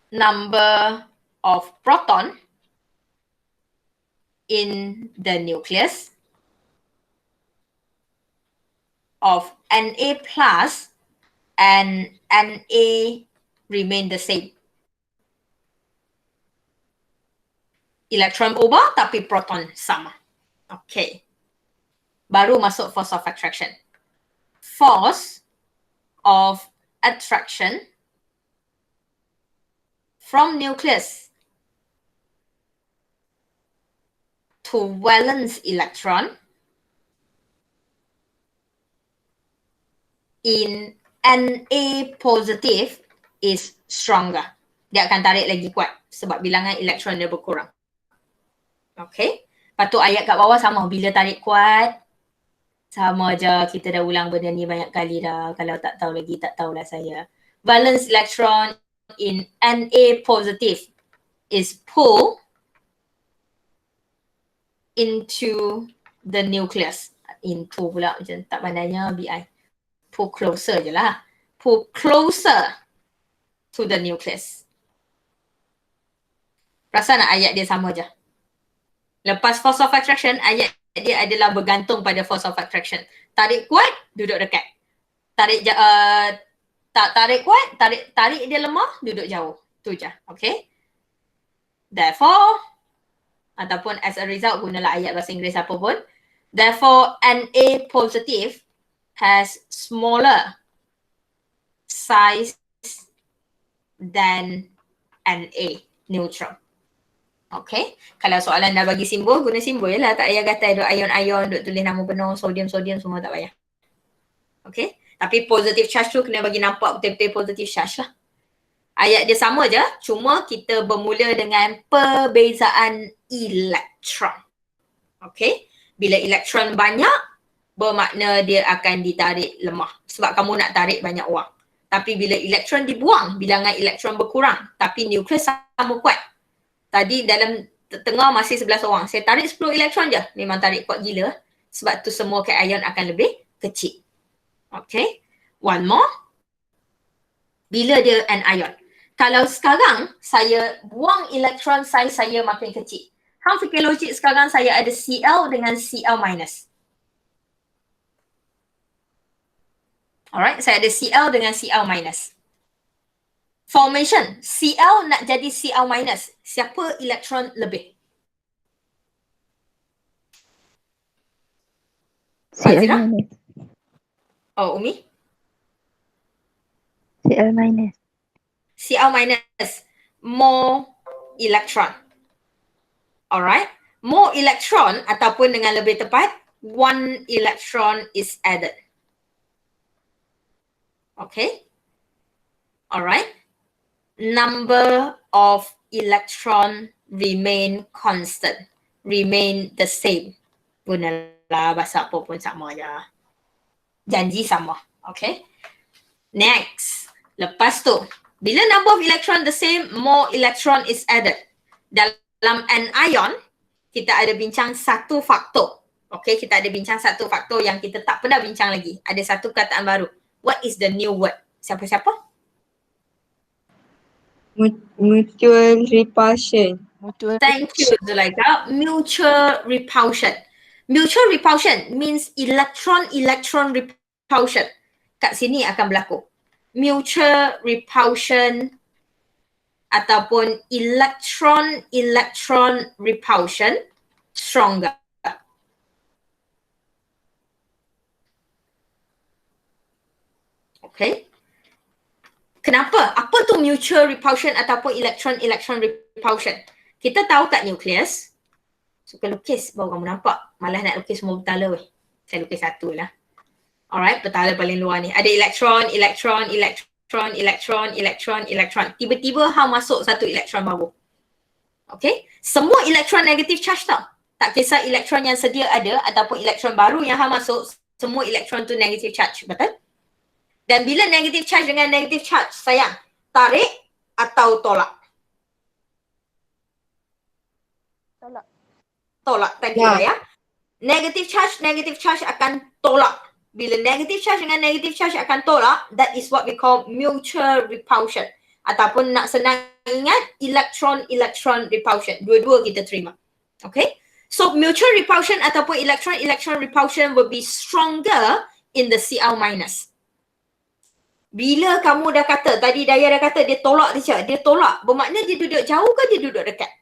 number of proton in the nucleus of Na plus and Na remain the same. Elektron berubah tapi proton sama. Okay. Baru masuk force of attraction. Force of attraction from nucleus to valence electron in Na positive is stronger. Dia akan tarik lagi kuat sebab bilangan elektron dia berkurang. Okay. Patut ayat kat bawah sama. Bila tarik kuat, sama je. Kita dah ulang benda ni banyak kali dah. Kalau tak tahu lagi, tak tahulah saya. Valence electron in Na positive is pulled into the nucleus. Into pula macam tak pandainya BI. Pull closer je lah. Pull closer to the nucleus. Perasan nak ayat dia sama je. Lepas force of attraction, ayat dia adalah bergantung pada force of attraction. Tarik kuat, duduk dekat. Tarik tak tarik kuat, tarik dia lemah, duduk jauh. Tu je. Okay. Therefore, ataupun as a result, gunalah ayat bahasa Inggeris apa pun. Therefore, Na positive has smaller size than Na neutral. Okay. Kalau soalan dah bagi simbol, guna simbol je lah. Tak payah kata duk ion-ion, duk tulis nama penuh, sodium-sodium semua tak payah. Okay. Tapi positive charge tu kena bagi nampak betul-betul positive charge lah. Ayat dia sama je, cuma kita bermula dengan perbezaan elektron. Okay. Bila elektron banyak, bermakna dia akan ditarik lemah. Sebab kamu nak tarik banyak wang. Tapi bila elektron dibuang, bilangan elektron berkurang. Tapi nukleus sama kuat. Tadi dalam tengah masih 11 orang. Saya tarik 10 elektron je. Memang tarik kuat gila. Sebab tu semua cation akan lebih kecil. Okay. One more. Bila dia anion. Kalau sekarang saya buang elektron saya makin kecil. Hang fikir logik sekarang saya ada Cl dengan Cl minus. Alright, saya ada Cl dengan Cl minus. Formation, Cl nak jadi Cl minus. Siapa elektron lebih? Cl minus. Oh, Umi? Cl minus. Cl minus. More electron. Alright. More electron ataupun dengan lebih tepat, one electron is added. Okay. Alright. Number of electron remain constant. Remain the same. Gunalah bahasa apa pun sama je. Janji sama. Okay. Next. Lepas tu, bila number of electron the same, more electron is added. Dalam anion, kita ada bincang satu faktor. Okay, kita ada bincang satu faktor yang kita tak pernah bincang lagi. Ada satu perkataan baru. What is the new word? Siapa-siapa? Mutual repulsion. Thank you, Zulaika. Mutual repulsion. Mutual repulsion means electron-electron repulsion. Kat sini akan berlaku. Mutual repulsion ataupun electron-electron repulsion stronger. Okay. Kenapa? Apa tu mutual repulsion ataupun electron-electron repulsion? Kita tahu kat nukleus, suka lukis baru kamu nampak. Malah nak lukis semua bertala weh. Saya lukis satu lah. Alright, bertala paling luar ni. Ada elektron. Tiba-tiba hang masuk satu elektron baru. Okay? Semua elektron negative charge tau. Tak kisah elektron yang sedia ada ataupun elektron baru yang hang masuk, semua elektron tu negative charge. Betul? Dan bila negative charge dengan negative charge, sayang, tarik atau tolak? Tolak. Thank you ya. Negative charge akan tolak. Bila negative charge dengan negative charge akan tolak, that is what we call mutual repulsion. Ataupun nak senang ingat, electron-electron repulsion. Dua-dua kita terima. Okay? So mutual repulsion ataupun electron-electron repulsion will be stronger in the Cl minus. Bila kamu dah kata, tadi Daya dah kata dia tolak dia tolak. Bermakna dia duduk jauh ke dia duduk dekat?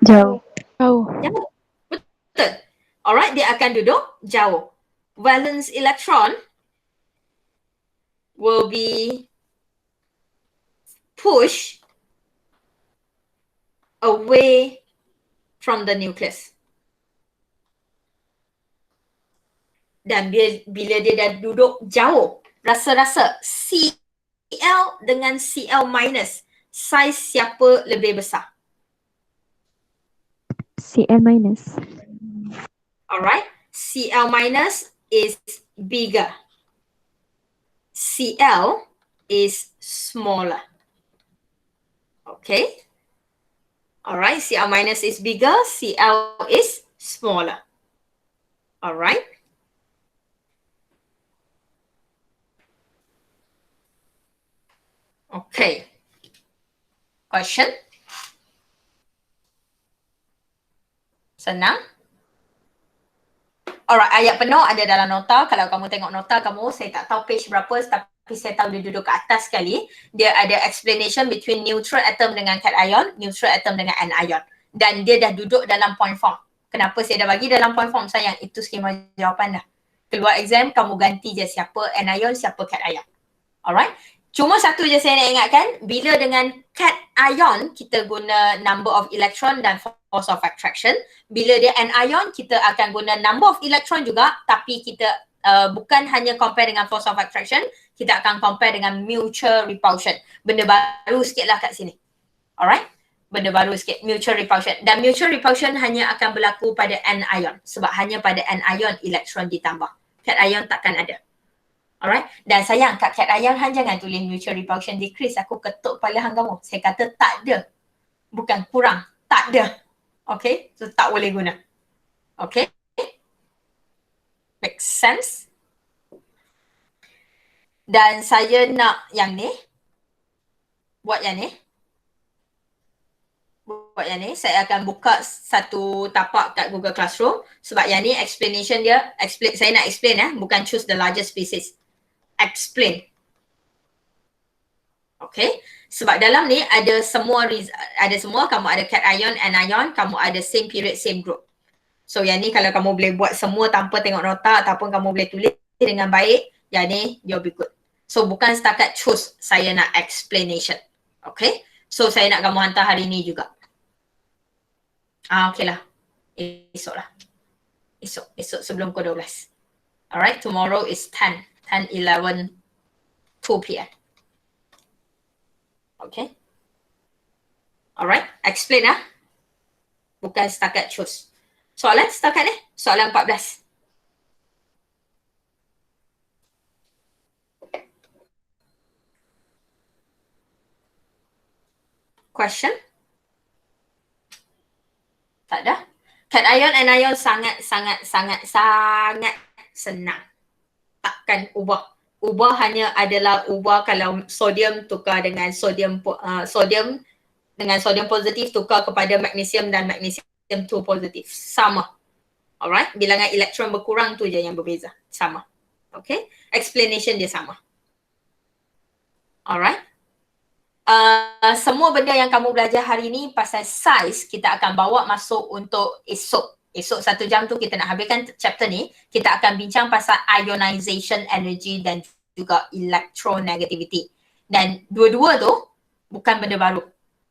Jauh. Jauh. Betul. Alright, dia akan duduk jauh. Valence electron will be pushed away from the nucleus. Dan bila dia dah duduk jauh, rasa-rasa Cl dengan Cl minus, saiz siapa lebih besar? Cl minus. Alright, Cl minus is bigger. Cl is smaller. Okay. Alright, Cl minus is bigger, Cl is smaller. Alright. Okay. Question? Senang? Alright, ayat penuh ada dalam nota. Kalau kamu tengok nota kamu, saya tak tahu page berapa, tapi saya tahu dia duduk ke atas sekali. Dia ada explanation between neutral atom dengan cation, neutral atom dengan anion. Dan dia dah duduk dalam point form. Kenapa saya dah bagi dalam point form? Sayang, itu skema jawapan dah. Keluar exam, kamu ganti je siapa anion, siapa cation. Alright. Cuma satu je saya nak ingatkan, bila dengan cation kita guna number of electron dan force of attraction. Bila dia anion kita akan guna number of electron juga, tapi kita bukan hanya compare dengan force of attraction, kita akan compare dengan mutual repulsion. Benda baru sikit lah kat sini. Alright? Benda baru sikit, mutual repulsion. Dan mutual repulsion hanya akan berlaku pada anion sebab hanya pada anion elektron ditambah. Cation takkan ada. Alright, dan sayang kat cation hang jangan tulis mutual repulsion decrease. Aku ketuk kepala hang kamu. Saya kata tak ada. Bukan kurang, tak ada. Okay, so tak boleh guna. Okay, make sense? Dan saya nak yang ni. Buat yang ni. Saya akan buka satu tapak kat Google Classroom sebab yang ni explanation dia, saya nak explain bukan choose the largest species. Explain. Okay. Sebab dalam ni ada semua, kamu ada cation, anion, kamu ada same period, same group. So yang ni kalau kamu boleh buat semua tanpa tengok nota ataupun kamu boleh tulis dengan baik, yang ni you'll be good. So bukan setakat choose, saya nak explanation. Okay. So saya nak kamu hantar hari ni juga. Okay lah. Esok lah. Esok sebelum pukul 12. Alright, tomorrow is 10, 11, 2 p.m. Okay. Alright, explain Bukan setakat choose. Soalan setakat ni? Soalan 14. Question? Tak ada? Cation, anion sangat senang. Takkan ubah. Ubah hanya adalah ubah kalau sodium tukar dengan sodium dengan sodium positif tukar kepada magnesium dan magnesium 2 positif. Sama. Alright? Bilangan elektron berkurang tu je yang berbeza. Sama. Okay? Explanation dia sama. Alright? Semua benda yang kamu belajar hari ni pasal size kita akan bawa masuk untuk esok. Esok 1 jam tu kita nak habiskan chapter ni. Kita akan bincang pasal ionization energy dan juga electronegativity. Dan dua-dua tu bukan benda baru.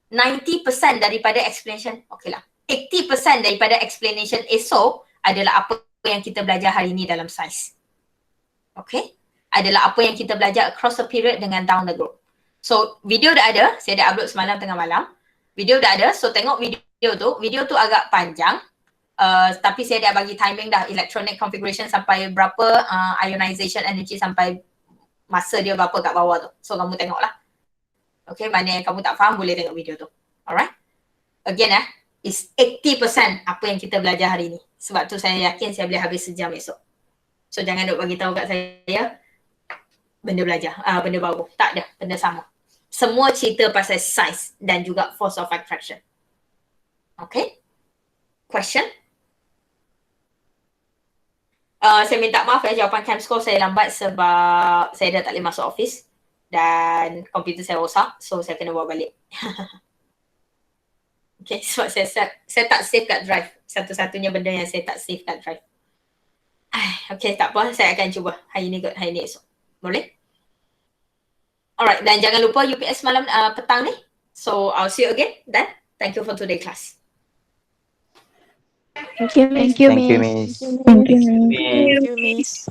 90% daripada explanation, okay lah. 80% daripada explanation esok adalah apa yang kita belajar hari ni dalam size. Okay? Adalah apa yang kita belajar across the period dengan down the group. So, video dah ada. Saya dah upload semalam tengah malam. Video dah ada. So, tengok video tu. Video tu agak panjang. Tapi saya dah bagi timing dah. Electronic configuration sampai berapa. Ionization energy sampai masa dia berapa kat bawah tu. So, kamu tengoklah. Okay, mana yang kamu tak faham boleh tengok video tu. Alright. Again is 80% apa yang kita belajar hari ni. Sebab tu saya yakin saya boleh habis sejam esok. So, jangan duk bagi tahu kat saya benda belajar, benda baru. Tak ada, benda sama. Semua cerita pasal size dan juga force of attraction. Okay? Question? Saya minta maaf jawapan camp score saya lambat sebab saya dah tak boleh masuk office dan komputer saya rosak, so saya kena bawa balik. Okay, sebab saya tak save kat drive. Satu-satunya benda yang saya tak save kat drive. Okay, tak apa. Saya akan cuba. Hari ni kot, hari ni esok. Boleh? Alright, dan jangan lupa UPS malam petang ni. So, I'll see you again. Dan thank you for today's class. Thank you, Miss. Thank you, Miss. Thank you, Miss.